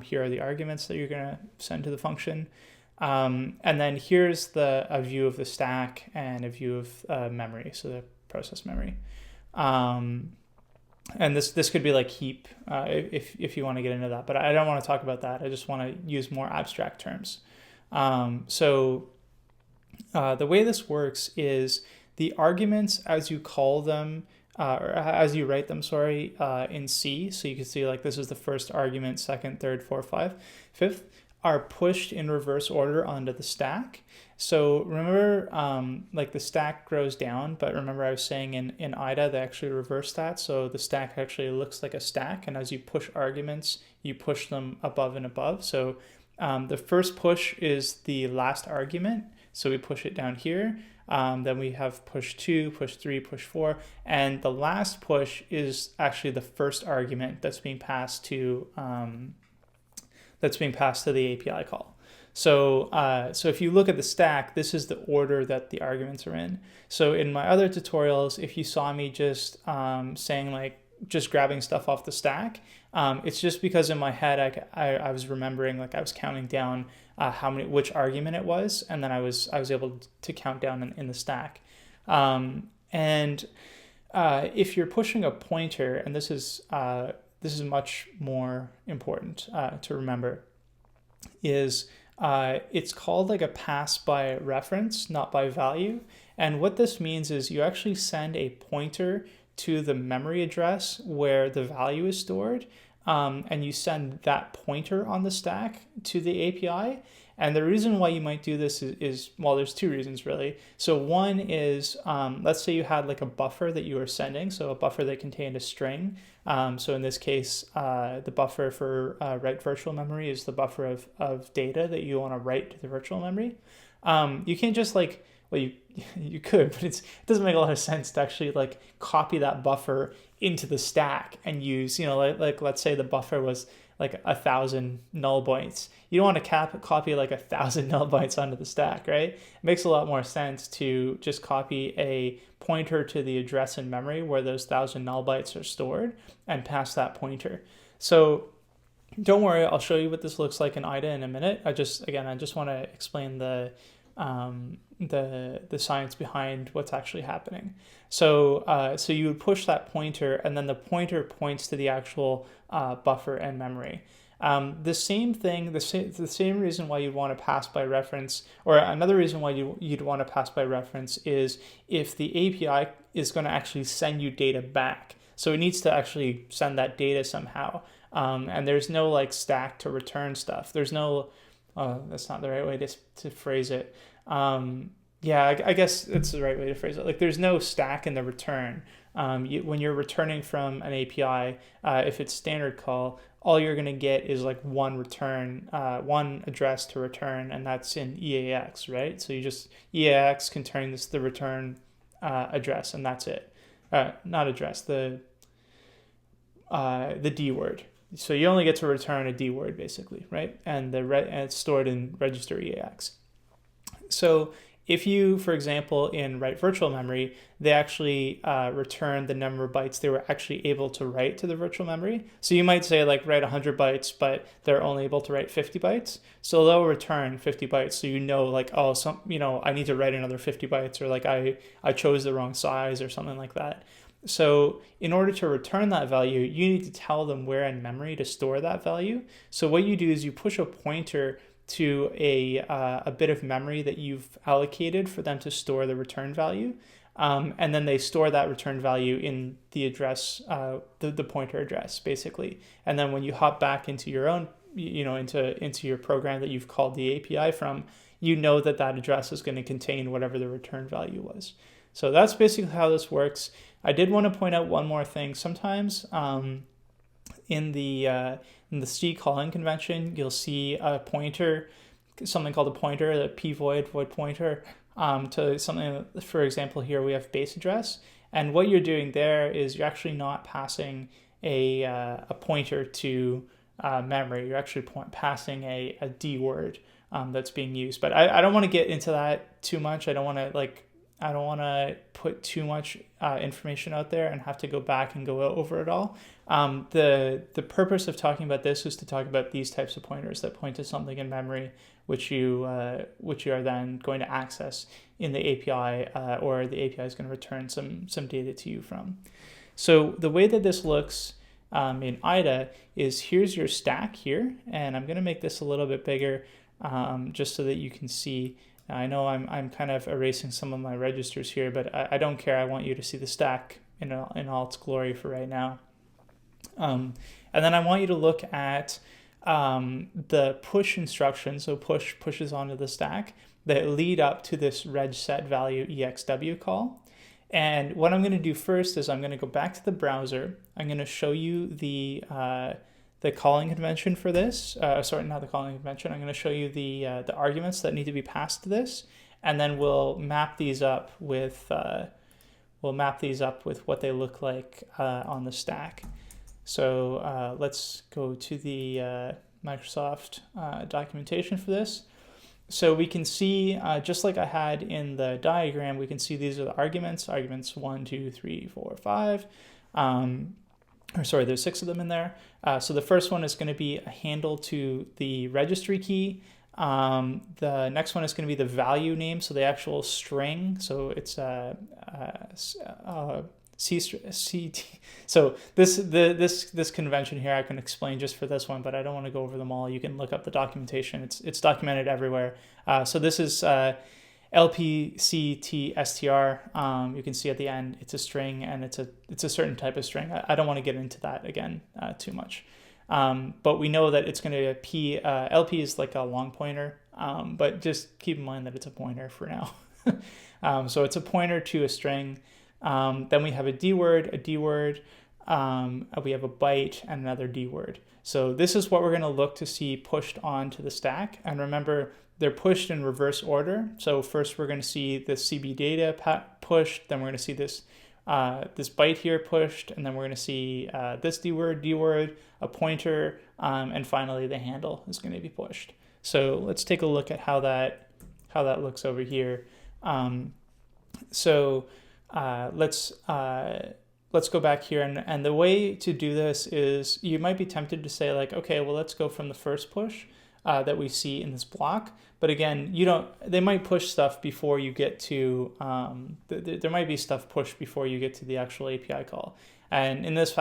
Here are the arguments that you're going to send to the function. And then here's a view of the stack and a view of memory, so the process memory. And this could be like heap if you want to get into that, but I don't want to talk about that. I just want to use more abstract terms. So the way this works is the arguments as you call them, or as you write them, sorry, in C. So you can see like this is the first argument, second, third, fourth, fifth, are pushed in reverse order onto the stack. So remember, like the stack grows down, but remember I was saying in IDA, they actually reverse that. So the stack actually looks like a stack. And as you push arguments, you push them above and above. So the first push is the last argument. So we push it down here. Then we have push 2, push 3, push 4, and the last push is actually the first argument that's being passed to the API call. So if you look at the stack, this is the order that the arguments are in. So in my other tutorials, if you saw me just saying like just grabbing stuff off the stack, It's just because in my head I was remembering, like I was counting down which argument it was, and then I was able to count down in the stack. And if you're pushing a pointer, and this is much more important to remember, is it's called like a pass by reference, not by value. And what this means is you actually send a pointer to the memory address where the value is stored, and you send that pointer on the stack to the API. And the reason why you might do this is well, there's two reasons really. So one is, let's say you had like a buffer that you were sending, so a buffer that contained a string. So in this case, the buffer for write virtual memory is the buffer of data that you want to write to the virtual memory. You can't just like, well, you could, but it doesn't make a lot of sense to actually like copy that buffer into the stack and use, like let's say the buffer was like 1,000 null bytes. You don't want to copy like 1,000 null bytes onto the stack, right? It makes a lot more sense to just copy a pointer to the address in memory where those 1,000 null bytes are stored and pass that pointer. So don't worry, I'll show you what this looks like in IDA in a minute. I just want to explain the science behind what's actually happening. So you would push that pointer, and then the pointer points to the actual buffer and memory. The same reason why you'd want to pass by reference, or another reason why you'd want to pass by reference, is if the API is going to actually send you data back. So it needs to actually send that data somehow. And there's no like stack to return stuff. There's no, that's not the right way to phrase it. I guess it's the right way to phrase it. Like there's no stack in the return. When you're returning from an API, if it's standard call, all you're going to get is like one return, one address to return, and that's in EAX, right? So you just EAX contains the return address, and that's it. Not address, the D word. So you only get to return a D word basically, right? And it's stored in register EAX. So if you, for example, in write virtual memory, they actually return the number of bytes they were actually able to write to the virtual memory. So you might say like write 100 bytes, but they're only able to write 50 bytes. So they'll return 50 bytes. So like, oh, I need to write another 50 bytes, or like I chose the wrong size or something like that. So in order to return that value, you need to tell them where in memory to store that value. So what you do is you push a pointer to a bit of memory that you've allocated for them to store the return value. And then they store that return value in the address, the pointer address, basically. And then when you hop back into your own, into your program that you've called the API from, that address is going to contain whatever the return value was. So that's basically how this works. I did want to point out one more thing. Sometimes in the C calling convention, you'll see a pointer, something called a pointer, the p void pointer, to something. For example, here we have base address, and what you're doing there is you're actually not passing a pointer to memory. You're actually passing a D word that's being used. But I don't want to get into that too much. I don't want to put too much information out there and have to go back and go over it all. The purpose of talking about this is to talk about these types of pointers that point to something in memory, which you are then going to access in the API, or the API is going to return some data to you from. So the way that this looks in IDA is, here's your stack here, and I'm going to make this a little bit bigger just so that you can see. I know I'm kind of erasing some of my registers here, but I don't care. I want you to see the stack in all its glory for right now. And then I want you to look at the push instructions, so pushes onto the stack that lead up to this reg set value exw call. And what I'm going to do first is I'm going to go back to the browser. I'm going to show you the calling convention for this. Sorry, not the calling convention. I'm going to show you the arguments that need to be passed to this, and then we'll map these up with what they look like on the stack. So let's go to the Microsoft documentation for this. So we can see, just like I had in the diagram, we can see these are the arguments 1, 2, 3, 4, 5. or sorry, there's 6 of them in there. So the first one is going to be a handle to the registry key. The next one is going to be the value name, so the actual string. So it's CT. So this convention here I can explain just for this one, but I don't want to go over them all. You can look up the documentation. It's documented everywhere. So this is LPCTSTR. You can see at the end it's a string, and it's a certain type of string. I don't want to get into that again too much. But we know that it's going to be a P. LP is like a long pointer, but just keep in mind that it's a pointer for now. So it's a pointer to a string. Then we have a D word, we have a byte, and another D word. So this is what we're going to look to see pushed onto the stack. And remember, they're pushed in reverse order. So first we're going to see the CB data pushed, then we're going to see this byte here pushed, and then we're going to see this D word, a pointer, and finally the handle is going to be pushed. So let's take a look at how that looks over here. Let's go back here, and the way to do this is you might be tempted to say like, okay, well, let's go from the first push that we see in this block. But again, they might push stuff before you get to, there might be stuff pushed before you get to the actual API call. And in this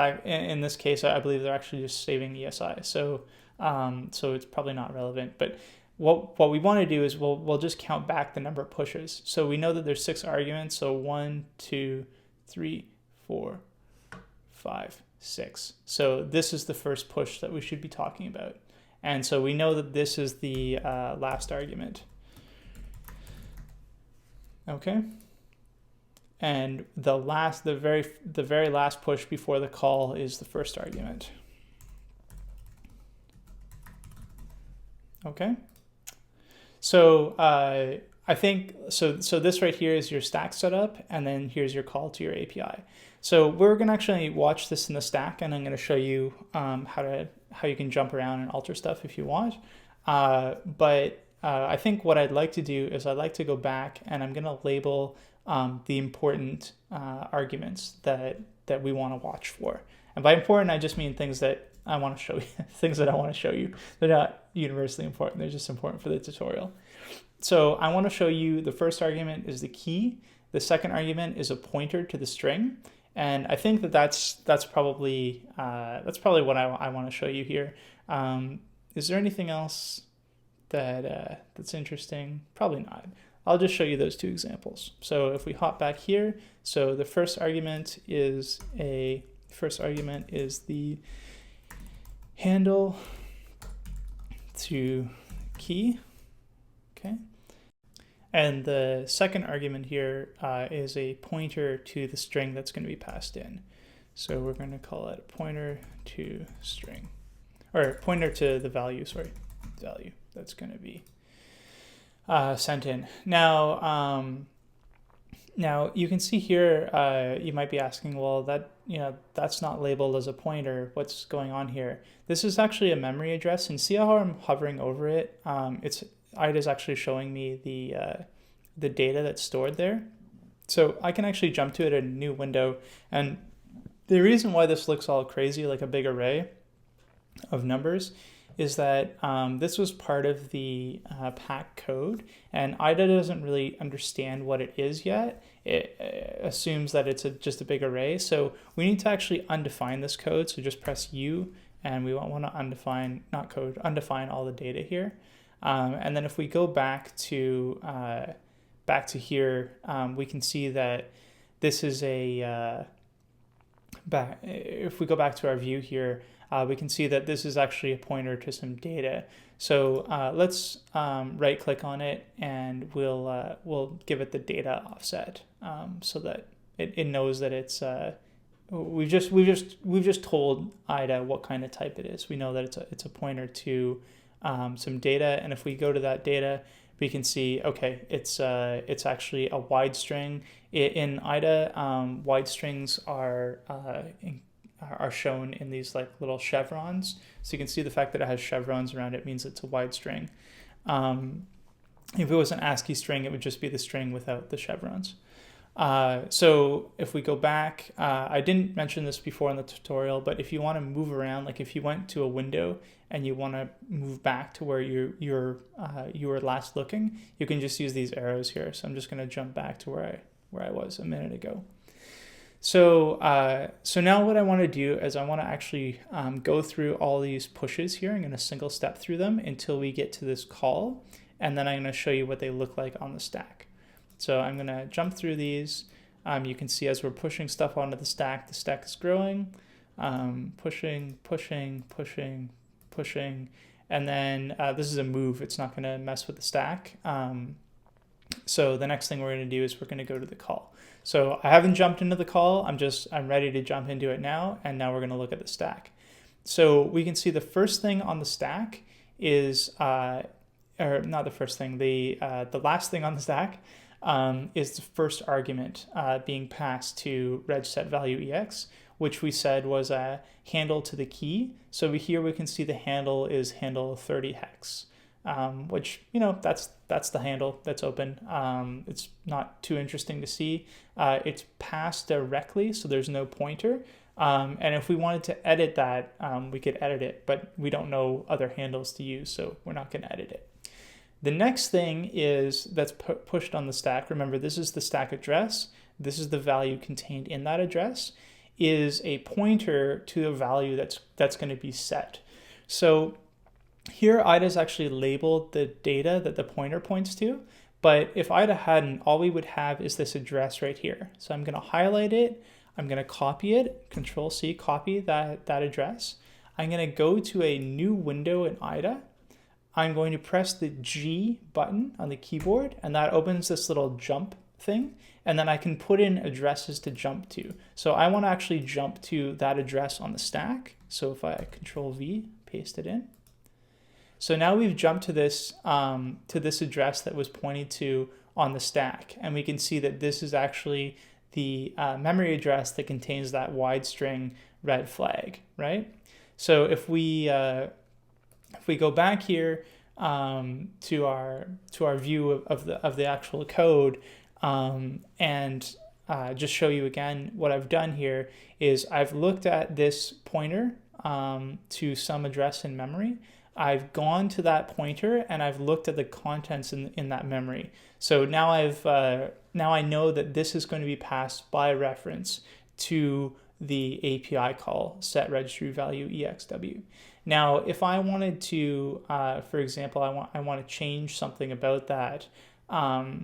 case, I believe they're actually just saving ESI. So it's probably not relevant. But what we want to do is we'll just count back the number of pushes. So we know that there's 6 arguments. So 1, 2, 3, 4, 5, 6. So this is the first push that we should be talking about. And so we know that this is the last argument. Okay. And the very last push before the call is the first argument. Okay. So I think this right here is your stack setup, and then here's your call to your API. So we're going to actually watch this in the stack, and I'm going to show you how you can jump around and alter stuff if you want. But I think what I'd like to do is I'd like to go back, and I'm going to label the important arguments that we want to watch for. And by important, I just mean things that I want to show you, things that I want to show you. They're not universally important. They're just important for the tutorial. So I want to show you the first argument is the key. The second argument is a pointer to the string. And I think that's probably what I want to show you here. Is there anything else that's interesting? Probably not. I'll just show you those 2 examples. So if we hop back here, so the first argument is the handle to key. Okay. And the second argument here is a pointer to the string that's going to be passed in. So we're going to call it a pointer to string, or pointer to the value, value that's going to be sent in. Now you can see here, you might be asking, well, that's not labeled as a pointer. What's going on here? This is actually a memory address, and see how I'm hovering over it? IDA is actually showing me the data that's stored there. So I can actually jump to it in a new window. And the reason why this looks all crazy, like a big array of numbers, is that this was part of the pack code, and IDA doesn't really understand what it is yet. It assumes that it's just a big array. So we need to actually undefine this code. So just press U, and we want to undefine, not code, undefine all the data here. And then if we go back to here, we can see that this is if we go back to our view here, we can see that this is actually a pointer to some data. So let's right click on it, and we'll give it the data offset so that it knows that it's we've just told IDA what kind of type it is. We know that it's a pointer to some data, and if we go to that data, we can see, okay, it's actually a wide string. In IDA, wide strings are shown in these like little chevrons. So you can see the fact that it has chevrons around it means it's a wide string. If it was an ASCII string, it would just be the string without the chevrons. So if we go back, I didn't mention this before in the tutorial, but if you want to move around, like if you went to a window and you want to move back to where you were last looking, you can just use these arrows here. So I'm just going to jump back to where I was a minute ago. So so now what I want to do is I want to actually go through all these pushes here. I'm going to single step through them until we get to this call, and then I'm going to show you what they look like on the stack. So I'm going to jump through these. You can see as we're pushing stuff onto the stack is growing, pushing, pushing, pushing, pushing, and then this is a move. It's not going to mess with the stack. So the next thing we're going to do is we're going to go to the call. So I haven't jumped into the call. I'm ready to jump into it now. And now we're going to look at the stack. So we can see the first thing on the stack is, or not the first thing, the last thing on the stack is the first argument being passed to regSetValueEX, which we said was a handle to the key. So here we can see the handle is handle 30 hex. Which, you know, that's the handle that's open. It's not too interesting to see. It's passed directly, so there's no pointer. And if we wanted to edit that, we could edit it, but we don't know other handles to use, so we're not going to edit it. The next thing is that's pushed on the stack. Remember, this is the stack address. This is the value contained in that address, is a pointer to a value that's going to be set. So here, IDA's actually labeled the data that the pointer points to, but if IDA hadn't, all we would have is this address right here. So I'm going to highlight it, I'm going to copy it, Control-C, copy that address. I'm going to go to a new window in IDA. I'm going to press the G button on the keyboard, and that opens this little jump thing, and then I can put in addresses to jump to. So I want to actually jump to that address on the stack. So if I Control-V, paste it in. So now we've jumped to this address that was pointed to on the stack, and we can see that this is actually the memory address that contains that wide string red flag, right? So if we go back here to our view of the actual code, and just show you again what I've done here is I've looked at this pointer to some address in memory. I've gone to that pointer and I've looked at the contents in that memory. So now now I know that this is going to be passed by reference to the API call setRegistryValueEXW. Now, if I wanted to, for example, I want to change something about that. I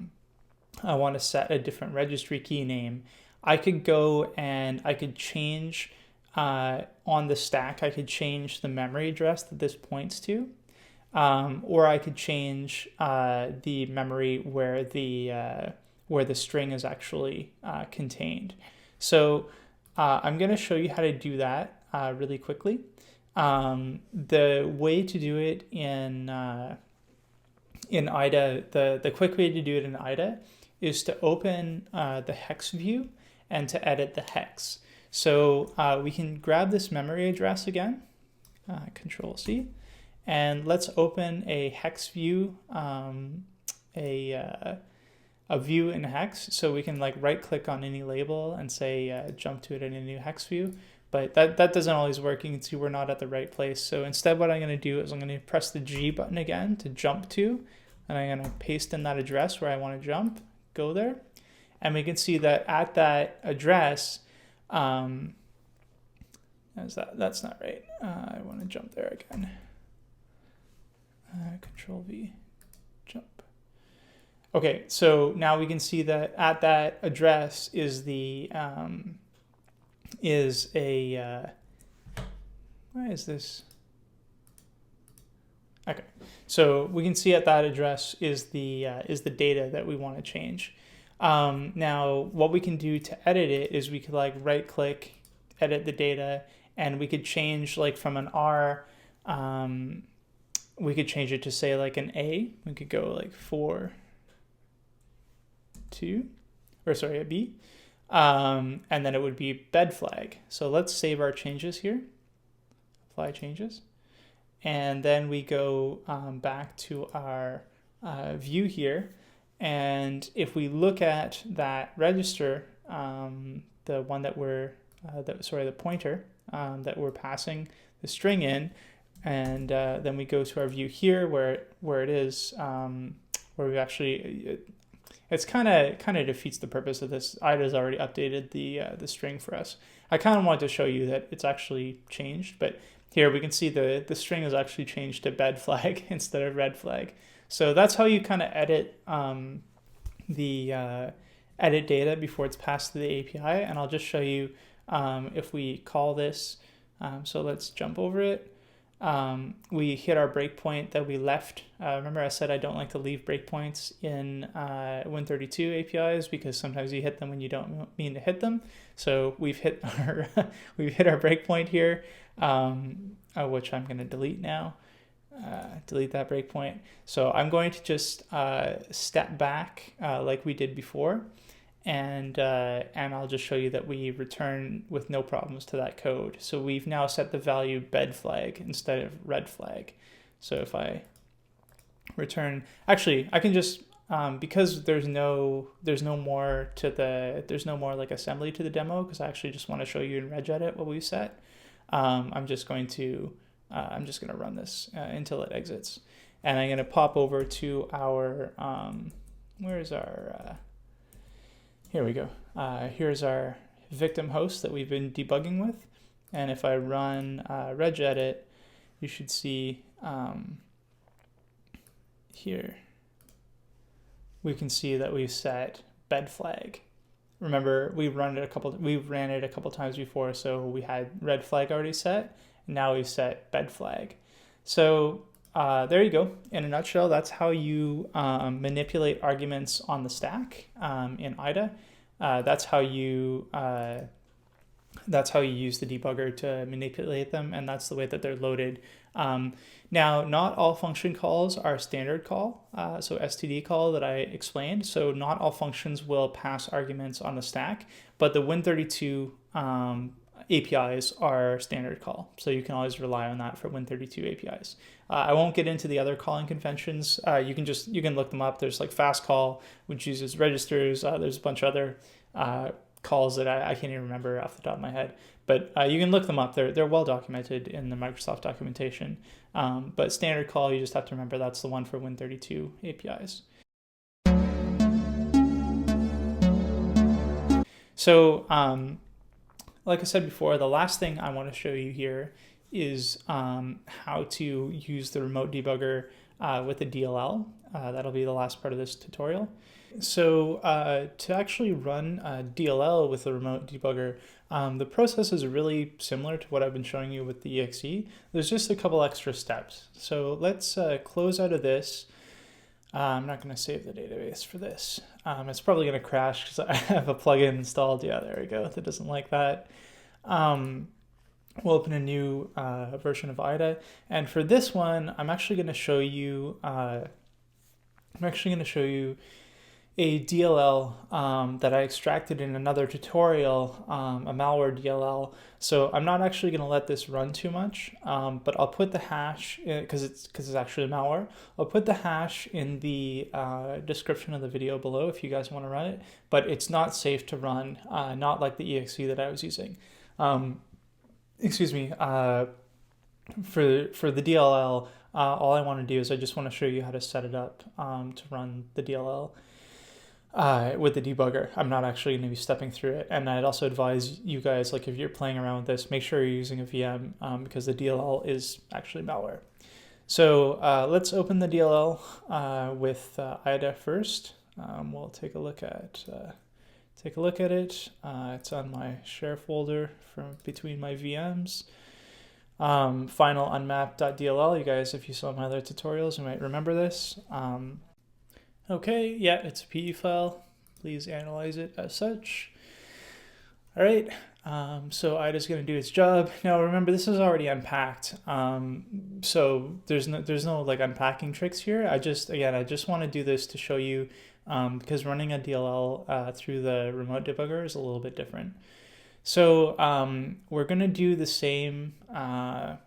want to set a different registry key name. I could go and I could change on the stack, I could change the memory address that this points to, or I could change the memory where the string is actually contained. So I'm going to show you how to do that really quickly. The way to do it in IDA, the quick way to do it in IDA is to open the hex view and to edit the hex. So we can grab this memory address again, Control-C, and let's open a hex view, a view in hex. So we can like right click on any label and say jump to it in a new hex view, but that doesn't always work. You can see we're not at the right place. So instead what I'm going to do is I'm going to press the G button again to jump to, and I'm going to paste in that address where I want to jump, go there, and we can see that at that address, that's not right. I want to jump there again. Control-V, jump. Okay, so now we can see that at that address is why is this? Okay, so we can see at that address is the data that we want to change. Now, what we can do to edit it is we could like right click, edit the data, and we could change like from an R, we could change it to say like an A. We could go like 4, 2, or sorry, a B, and then it would be bed flag. So let's save our changes here, apply changes, and then we go back to our view here. And if we look at that register, the one that we're, the pointer that we're passing the string in, and then we go to our view here where it is, where we actually, it's kind of defeats the purpose of this. IDA's already updated the string for us. I kind of wanted to show you that it's actually changed, but here we can see the string is actually changed to bed flag instead of red flag. So that's how you kind of edit edit data before it's passed to the API. And I'll just show you if we call this. So let's jump over it. We hit our breakpoint that we left. Remember I said I don't like to leave breakpoints in Win32 APIs because sometimes you hit them when you don't mean to hit them. So we've hit our breakpoint here, which I'm going to delete now. Delete that breakpoint. So I'm going to just step back like we did before, and I'll just show you that we return with no problems to that code. So we've now set the value bed flag instead of red flag. So if I return, actually I can just because there's no more like assembly to the demo, because I actually just want to show you in regedit what we set. I'm just going to run this until it exits, and I'm going to pop over to our where's our here we go. Here's our victim host that we've been debugging with, and if I run regedit, you should see here we can see that we've set bed flag. Remember, we ran it a couple times before, so we had red flag already set. Now we've set bed flag. So there you go. In a nutshell, that's how you manipulate arguments on the stack in IDA. That's how you use the debugger to manipulate them, and that's the way that they're loaded. Now, not all function calls are standard call, so STD call that I explained. So not all functions will pass arguments on the stack, but the Win32 APIs are standard call, so you can always rely on that for Win32 APIs. I won't get into the other calling conventions. You can look them up. There's like fast call, which uses registers. There's a bunch of other calls that I can't even remember off the top of my head, but you can look them up. They're well documented in the Microsoft documentation. But standard call, you just have to remember that's the one for Win32 APIs. So like I said before, the last thing I want to show you here is how to use the remote debugger with a DLL. That'll be the last part of this tutorial. So to actually run a DLL with the remote debugger, the process is really similar to what I've been showing you with the EXE. There's just a couple extra steps. So let's close out of this. I'm not going to save the database for this. It's probably going to crash because I have a plugin installed. Yeah, there we go. That doesn't like that. We'll open a new version of IDA, and for this one, I'm actually going to show you. A DLL that I extracted in another tutorial, a malware DLL. So I'm not actually going to let this run too much, but I'll put the hash, because it's actually malware, I'll put the hash in the description of the video below if you guys want to run it, but it's not safe to run, not like the EXE that I was using. Excuse me, for the DLL, all I want to do is I just want to show you how to set it up to run the DLL. With the debugger. I'm not actually going to be stepping through it, and I'd also advise you guys, like if you're playing around with this, make sure you're using a VM because the DLL is actually malware. So let's open the DLL with IDA first. We'll take a look at it. It's on my share folder from between my VMs. Final unmap.dll. You guys, if you saw my other tutorials, you might remember this. Okay, yeah, it's a PE file. Please analyze it as such. All right, so IDA's going to do its job. Now remember, this is already unpacked, so there's no like unpacking tricks here. I just want to do this to show you because running a DLL through the remote debugger is a little bit different. So we're going to do the same sort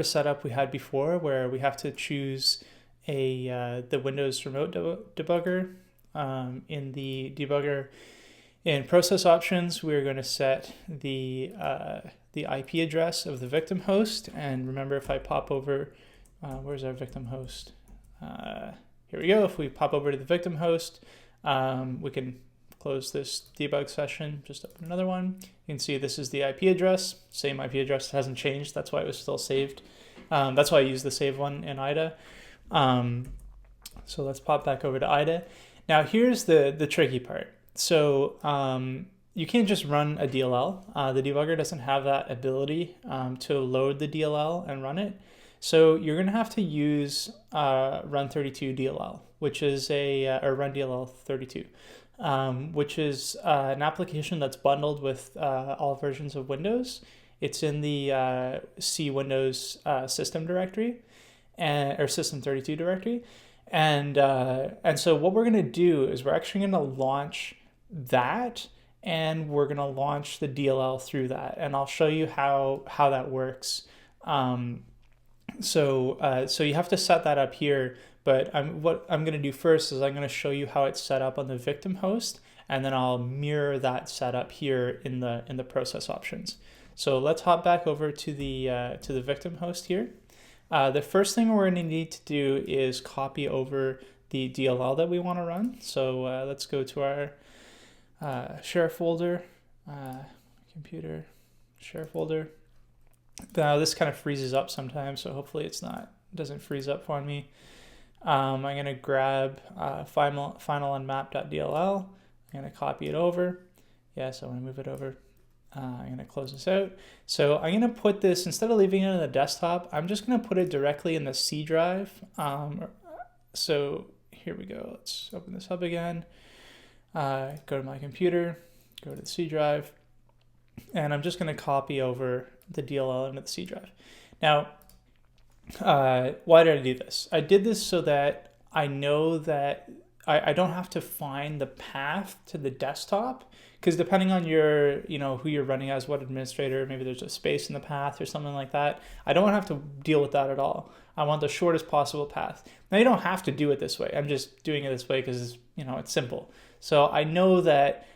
of setup we had before, where we have to choose the Windows Remote Debugger. In the debugger, in process options, we're going to set the IP address of the victim host. And remember, if I pop over, where's our victim host? Here we go. If we pop over to the victim host, we can close this debug session, just open another one. You can see this is the IP address. Same IP address, hasn't changed. That's why it was still saved. That's why I used the save one in IDA. So let's pop back over to IDA. Now here's the tricky part. So you can't just run a DLL. The debugger doesn't have that ability to load the DLL and run it. So you're going to have to use run32 DLL, which is or run DLL 32, which is an application that's bundled with all versions of Windows. It's in the C Windows system directory or system32 directory. And so what we're going to do is we're actually going to launch that, and we're going to launch the DLL through that. And I'll show you how that works. So you have to set that up here, but what I'm going to do first is I'm going to show you how it's set up on the victim host, and then I'll mirror that setup here in the process options. So let's hop back over to the victim host here. The first thing we're going to need to do is copy over the DLL that we want to run. So let's go to our share folder, computer share folder. Now this kind of freezes up sometimes, so hopefully doesn't freeze up for me. I'm going to grab final unmap.dll. I'm going to copy it over. Yes, I want to move it over. I'm going to close this out. So I'm going to put this, instead of leaving it on the desktop, I'm just going to put it directly in the C drive. So here we go. Let's open this up again. Go to my computer, go to the C drive, and I'm just going to copy over the DLL into the C drive. Now, why did I do this? I did this so that I know that I don't have to find the path to the desktop, because depending on who you're running as, what administrator, maybe there's a space in the path or something like that. I don't have to deal with that at all. I want the shortest possible path. Now you don't have to do it this way. I'm just doing it this way because it's simple. So I know that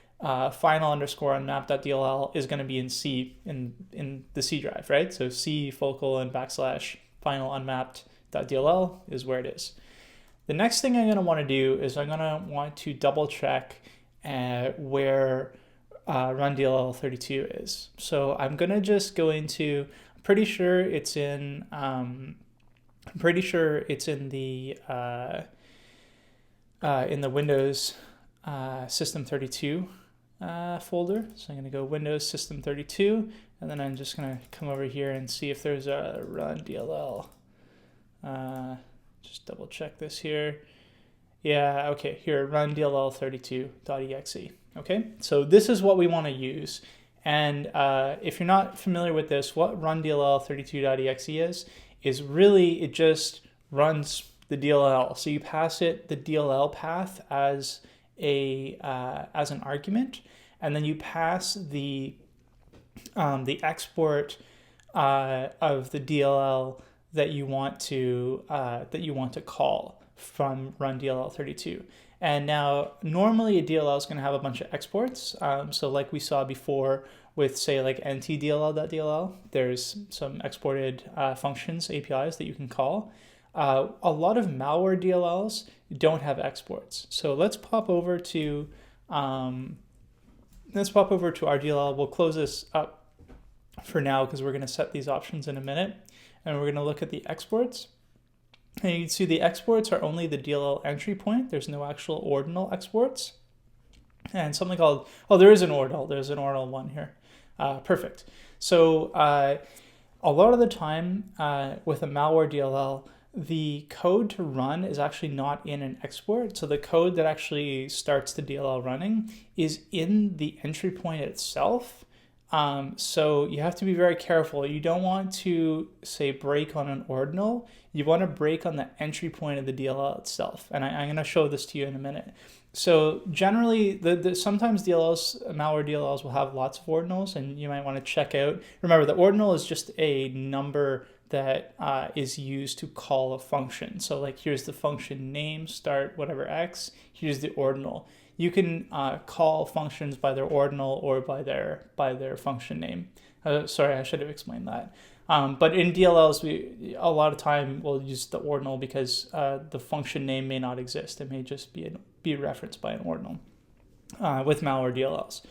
final underscore unmap.dll is going to be in C in the C drive, right? So C focal and backslash final unmapped.dll is where it is. The next thing I'm going to want to do is I'm going to want to double check where run DLL 32 is. So I'm going to just go into, I'm pretty sure it's in the Windows system32 folder. So I'm going to go Windows system32, and then I'm just going to come over here and see if there's a run DLL. Just double check this here. Yeah, okay, here, run DLL32.exe. Okay, so this is what we want to use. And if you're not familiar with this, what run DLL32.exe is really, it just runs the DLL. So you pass it the DLL path as an argument, and then you pass the export of the DLL that you want to call from run DLL32. And now normally a DLL is going to have a bunch of exports. So like we saw before with, say, like ntdll.dll, there's some exported functions, APIs that you can call. A lot of malware DLLs don't have exports. So let's pop over to our DLL. We'll close this up for now because we're going to set these options in a minute. And we're going to look at the exports. And you can see the exports are only the DLL entry point. There's no actual ordinal exports. And something called, there is an ordinal. There's an ordinal one here. Perfect. So a lot of the time with a malware DLL, the code to run is actually not in an export. So the code that actually starts the DLL running is in the entry point itself. So you have to be very careful. You don't want to, say, break on an ordinal. You want to break on the entry point of the DLL itself. And I'm going to show this to you in a minute. So generally, sometimes malware DLLs will have lots of ordinals, and you might want to check out. Remember, the ordinal is just a number that is used to call a function. So like here's the function name, start whatever x, here's the ordinal. You can call functions by their ordinal or by their function name. Sorry, I should have explained that. But in DLLs, a lot of time we'll use the ordinal because the function name may not exist. It may just be referenced by an ordinal with malware DLLs.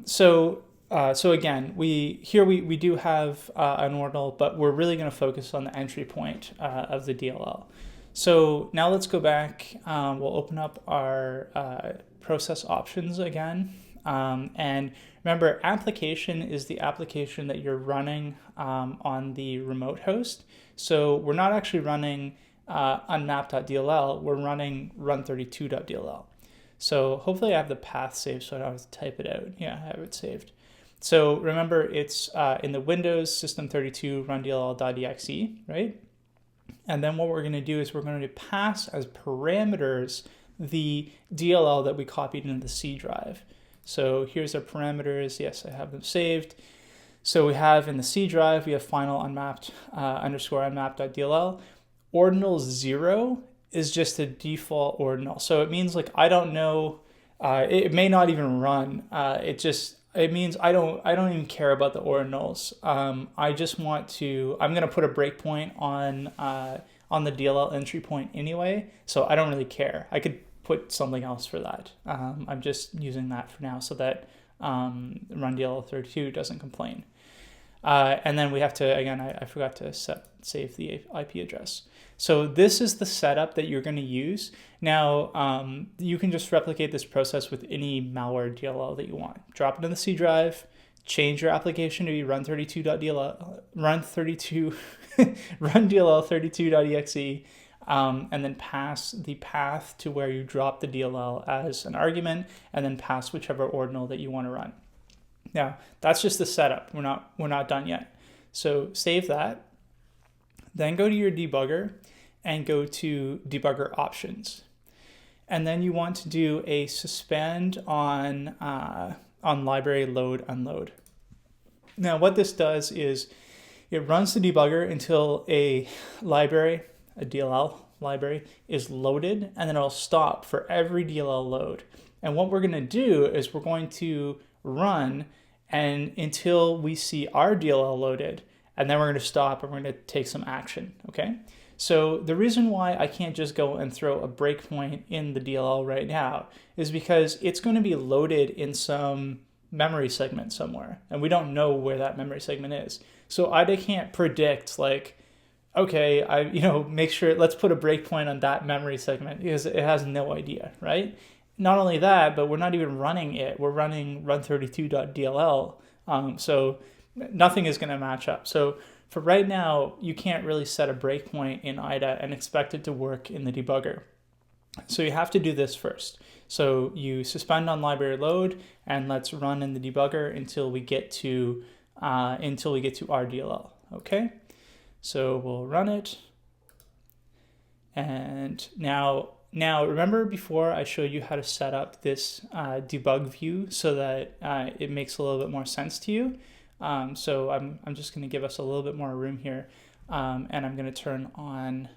So again, we do have an ordinal, but we're really going to focus on the entry point of the DLL. So now let's go back. We'll open up our process options again. And remember, application is the application that you're running on the remote host. So we're not actually running unmap.dll, we're running run32.dll. So hopefully I have the path saved so I don't have to type it out. Yeah, I have it saved. So remember, it's in the Windows system32 run.dll.exe, right? And then what we're going to do is we're going to pass as parameters the DLL that we copied into the C drive. So here's our parameters. Yes, I have them saved. So we have in the C drive, we have final unmapped underscore unmap.dll. Ordinal 0 is just a default ordinal. So it means like I don't know, it may not even run. It means I don't even care about the ordinals. I just want to, I'm going to put a breakpoint on the DLL entry point anyway, so I don't really care. I could put something else for that. I'm just using that for now so that run DLL32 doesn't complain. And then we have to, again, I forgot to save the IP address. So this is the setup that you're going to use. Now, you can just replicate this process with any malware DLL that you want. Drop it in the C drive, change your application to be run32.dll, run DLL32.exe, and then pass the path to where you drop the DLL as an argument, and then pass whichever ordinal that you want to run. Now, that's just the setup. We're not done yet. So save that. Then go to your debugger and go to debugger options. And then you want to do a suspend on library load unload. Now, what this does is it runs the debugger until a library, a DLL library, is loaded, and then it'll stop for every DLL load. And what we're going to do is we're going to run and until we see our DLL loaded, and then we're going to stop and we're going to take some action, okay? So the reason why I can't just go and throw a breakpoint in the DLL right now is because it's going to be loaded in some memory segment somewhere, and we don't know where that memory segment is. So I can't predict like, okay, make sure, let's put a breakpoint on that memory segment because it has no idea, right? Not only that, but we're not even running it. We're running run32.dll, so nothing is going to match up. So for right now, you can't really set a breakpoint in IDA and expect it to work in the debugger. So you have to do this first. So you suspend on library load, and let's run in the debugger until we get to our DLL. Okay, so we'll run it, and now remember before I showed you how to set up this debug view so that it makes a little bit more sense to you. So I'm just going to give us a little bit more room here, and I'm going to turn on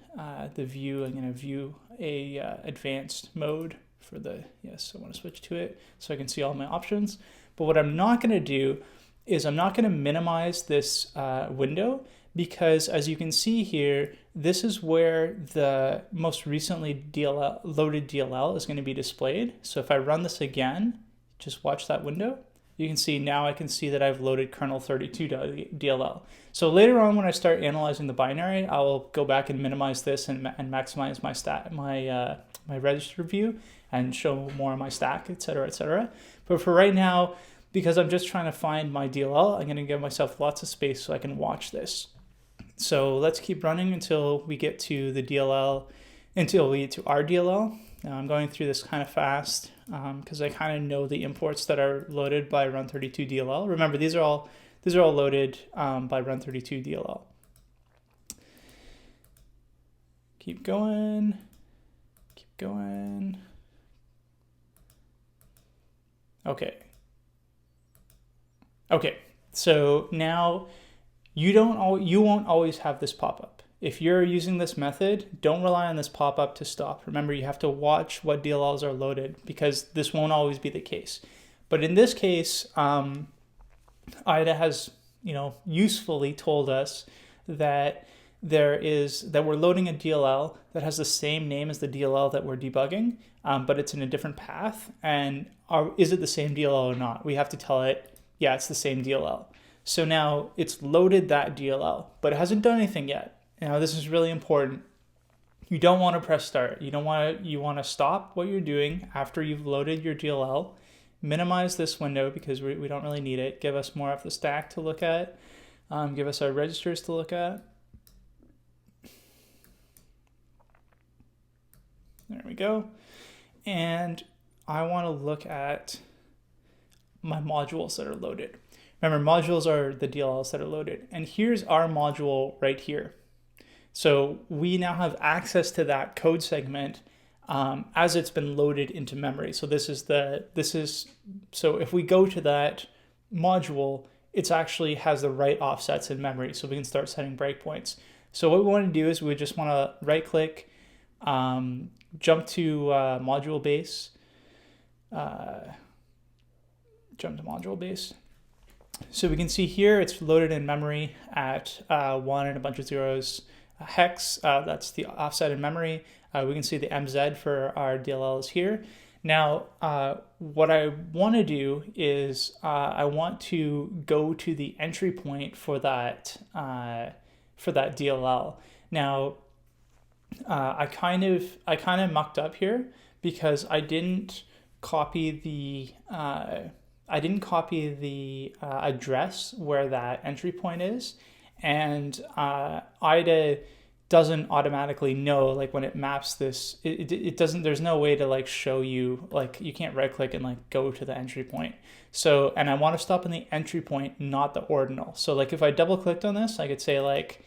the view. I'm going to view a advanced mode for the, yes, I want to switch to it so I can see all my options. But what I'm not going to do is I'm not going to minimize this window, because as you can see here, this is where the most recently loaded DLL is going to be displayed. So if I run this again, just watch that window. You can see now I can see that I've loaded kernel32.dll. So later on when I start analyzing the binary, I will go back and minimize this and maximize my register view and show more of my stack, etc., etc. But for right now, because I'm just trying to find my DLL, I'm going to give myself lots of space so I can watch this. So let's keep running until we get to the DLL, until we get to our DLL. Now I'm going through this kind of fast because I kind of know the imports that are loaded by run32DLL. Remember, these are all loaded by run32DLL. Keep going. Keep going. Okay. Okay. So now you won't always have this pop-up. If you're using this method, don't rely on this pop-up to stop. Remember, you have to watch what DLLs are loaded because this won't always be the case. But in this case, IDA has, usefully told us that we're loading a DLL that has the same name as the DLL that we're debugging, but it's in a different path. And is it the same DLL or not? We have to tell it, yeah, it's the same DLL. So now it's loaded that DLL, but it hasn't done anything yet. Now this is really important. You don't want to press start. You want to stop what you're doing after you've loaded your DLL. Minimize this window because we don't really need it. Give us more of the stack to look at. Give us our registers to look at. There we go. And I want to look at my modules that are loaded. Remember, modules are the DLLs that are loaded. And here's our module right here. So we now have access to that code segment as it's been loaded into memory. So so if we go to that module, it actually has the right offsets in memory. So we can start setting breakpoints. So what we want to do is we just want to right click, jump to module base, So we can see here it's loaded in memory at 1 and a bunch of zeros hex. That's the offset in memory. We can see the MZ for our DLLs here. Now, what I want to do is I want to go to the entry point for that DLL. Now, I kind of mucked up here because I didn't copy the address where that entry point is, and IDA doesn't automatically know, like when it maps this, it doesn't, there's no way to like show you, like you can't right click and like go to the entry point. So, and I want to stop in the entry point, not the ordinal. So like if I double clicked on this, I could say like,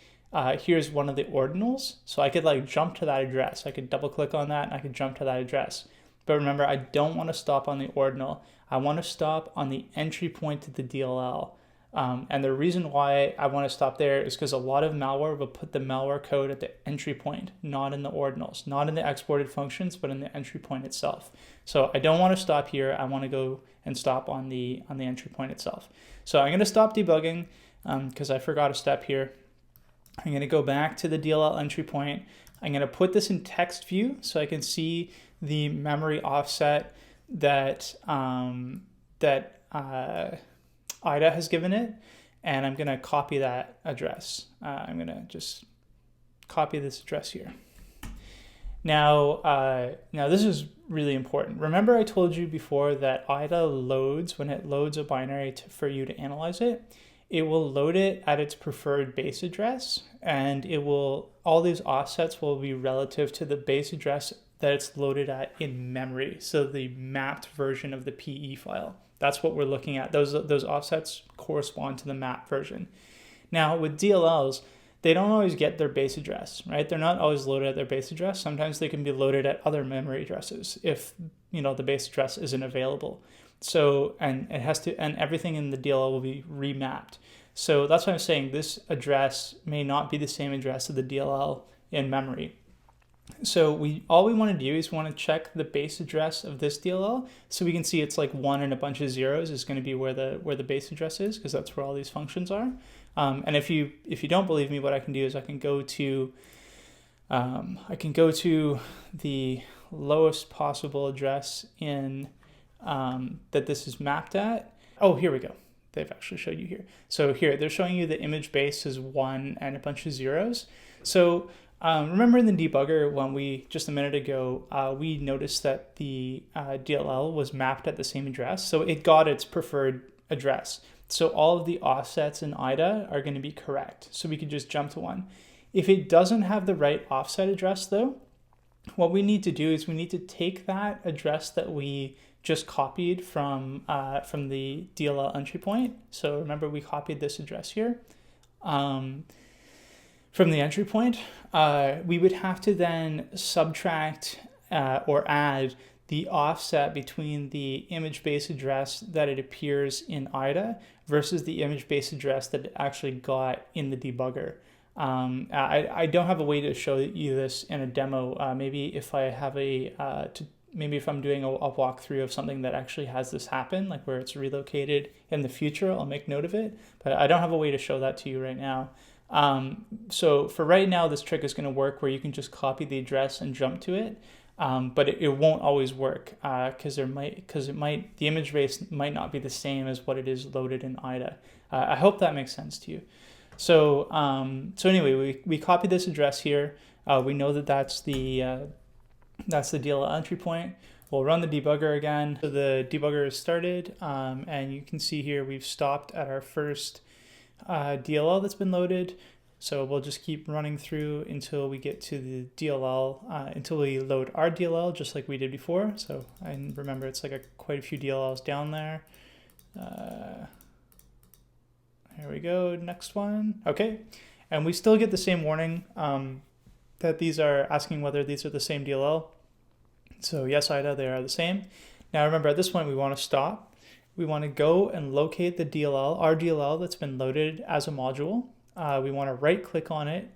here's one of the ordinals. So I could like jump to that address. I could double click on that and I could jump to that address. But remember, I don't want to stop on the ordinal. I want to stop on the entry point to the DLL. And the reason why I want to stop there is because a lot of malware will put the malware code at the entry point, not in the ordinals, not in the exported functions, but in the entry point itself. So I don't want to stop here. I want to go and stop on the entry point itself. So I'm going to stop debugging because I forgot a step here. I'm going to go back to the DLL entry point. I'm going to put this in text view so I can see the memory offset that IDA has given it, and I'm going to copy that address. I'm going to just copy this address here. Now this is really important. Remember I told you before that IDA loads, when it loads a binary for you to analyze it, it will load it at its preferred base address, and all these offsets will be relative to the base address that it's loaded at in memory. So the mapped version of the PE file. That's what we're looking at. Those offsets correspond to the map version. Now with DLLs, they don't always get their base address, right? They're not always loaded at their base address. Sometimes they can be loaded at other memory addresses if the base address isn't available. So and everything in the DLL will be remapped. So that's why I'm saying this address may not be the same address of the DLL in memory. So all we want to do is we want to check the base address of this DLL, so we can see it's like 1 and a bunch of zeros is going to be where the base address is, because that's where all these functions are. And if you don't believe me, what I can do is I can go to the lowest possible address in that this is mapped at. Oh, here we go. They've actually showed you here. So here they're showing you the image base is 1 and a bunch of zeros. So remember in the debugger when just a minute ago, we noticed that the DLL was mapped at the same address. So it got its preferred address. So all of the offsets in IDA are going to be correct. So we could just jump to one. If it doesn't have the right offset address though, what we need to do is we need to take that address that we just copied from the DLL entry point. So remember we copied this address here. From the entry point, we would have to then subtract or add the offset between the image base address that it appears in IDA versus the image base address that it actually got in the debugger. I don't have a way to show you this in a demo. Maybe if I have maybe if I'm doing a walkthrough of something that actually has this happen, like where it's relocated in the future, I'll make note of it. But I don't have a way to show that to you right now. So for right now, this trick is going to work where you can just copy the address and jump to it. But it won't always work because the image base might not be the same as what it is loaded in IDA. I hope that makes sense to you. So anyway, we copy this address here. We know that that's the DLL entry point. We'll run the debugger again. So the debugger is started, and you can see here we've stopped at our first DLL that's been loaded. So we'll just keep running through until we get to the DLL, until we load our DLL, just like we did before. So I remember it's like quite a few DLLs down there. Here we go, next one. Okay, and we still get the same warning that these are asking whether these are the same DLL. So yes, IDA, they are the same. Now remember, at this point we want to stop. We want to go and locate the DLL, our DLL that's been loaded as a module. We want to right click on it,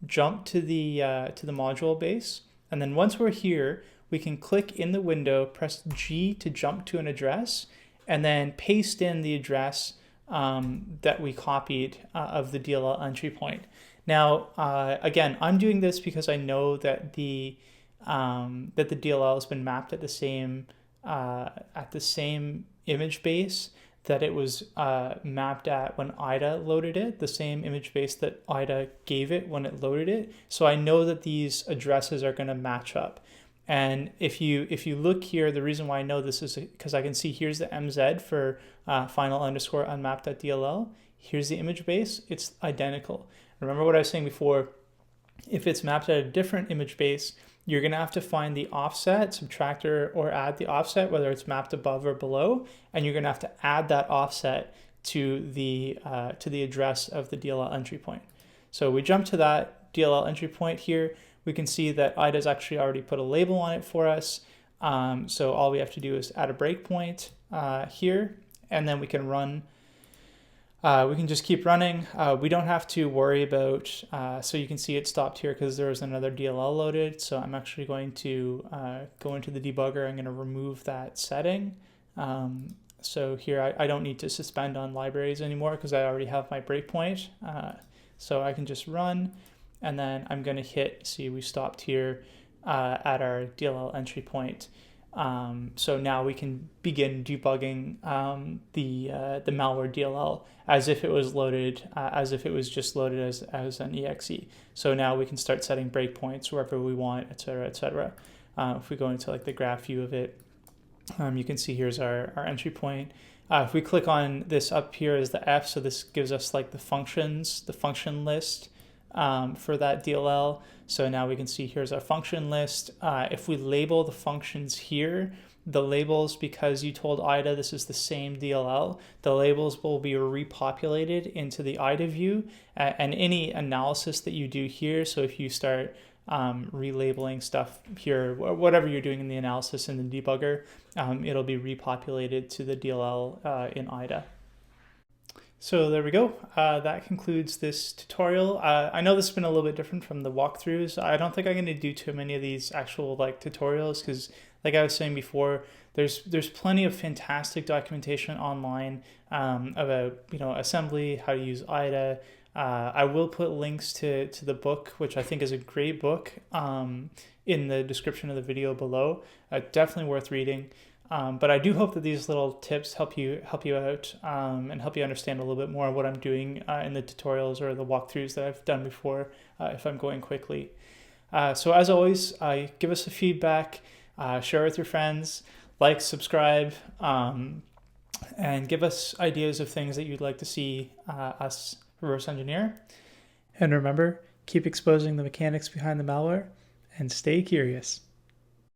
jump to the module base, and then once we're here, we can click in the window, press G to jump to an address, and then paste in the address that we copied of the DLL entry point. Now, again, I'm doing this because I know that the DLL has been mapped at the same image base that it was mapped at when IDA loaded it, the same image base that IDA gave it when it loaded it. So I know that these addresses are going to match up. And if you look here, the reason why I know this is because I can see here's the MZ for final_unmapped.dll. Here's the image base. It's identical. Remember what I was saying before, if it's mapped at a different image base, you're going to have to find the offset, subtract or add the offset, whether it's mapped above or below, and you're going to have to add that offset to the address of the DLL entry point. So we jump to that DLL entry point here. We can see that IDA's actually already put a label on it for us. So all we have to do is add a breakpoint here, and then we can run. We can just keep running. We don't have to worry about, so you can see it stopped here because there was another DLL loaded. So I'm actually going to go into the debugger. I'm going to remove that setting. So here I don't need to suspend on libraries anymore because I already have my breakpoint. So I can just run, and then I'm going to hit, see we stopped here at our DLL entry point. So now we can begin debugging the malware DLL as if it was loaded, as if it was just loaded as an exe. So now we can start setting breakpoints wherever we want, etc., etc. If we go into like the graph view of it, you can see here's our entry point. If we click on this up here is the F, so this gives us like the functions, the function list for that DLL. So now we can see here's our function list. If we label the functions here, the labels, because you told IDA this is the same DLL, the labels will be repopulated into the IDA view, and any analysis that you do here, so if you start relabeling stuff here, whatever you're doing in the analysis in the debugger, it'll be repopulated to the DLL in IDA. So there we go. That concludes this tutorial. I know this has been a little bit different from the walkthroughs. I don't think I'm going to do too many of these actual like tutorials because, like I was saying before, there's plenty of fantastic documentation online about assembly, how to use IDA. I will put links to the book, which I think is a great book, in the description of the video below. Definitely worth reading. But I do hope that these little tips help you out and help you understand a little bit more of what I'm doing in the tutorials or the walkthroughs that I've done before if I'm going quickly. So as always, give us a feedback, share with your friends, like, subscribe, and give us ideas of things that you'd like to see us reverse engineer. And remember, keep exposing the mechanics behind the malware and stay curious.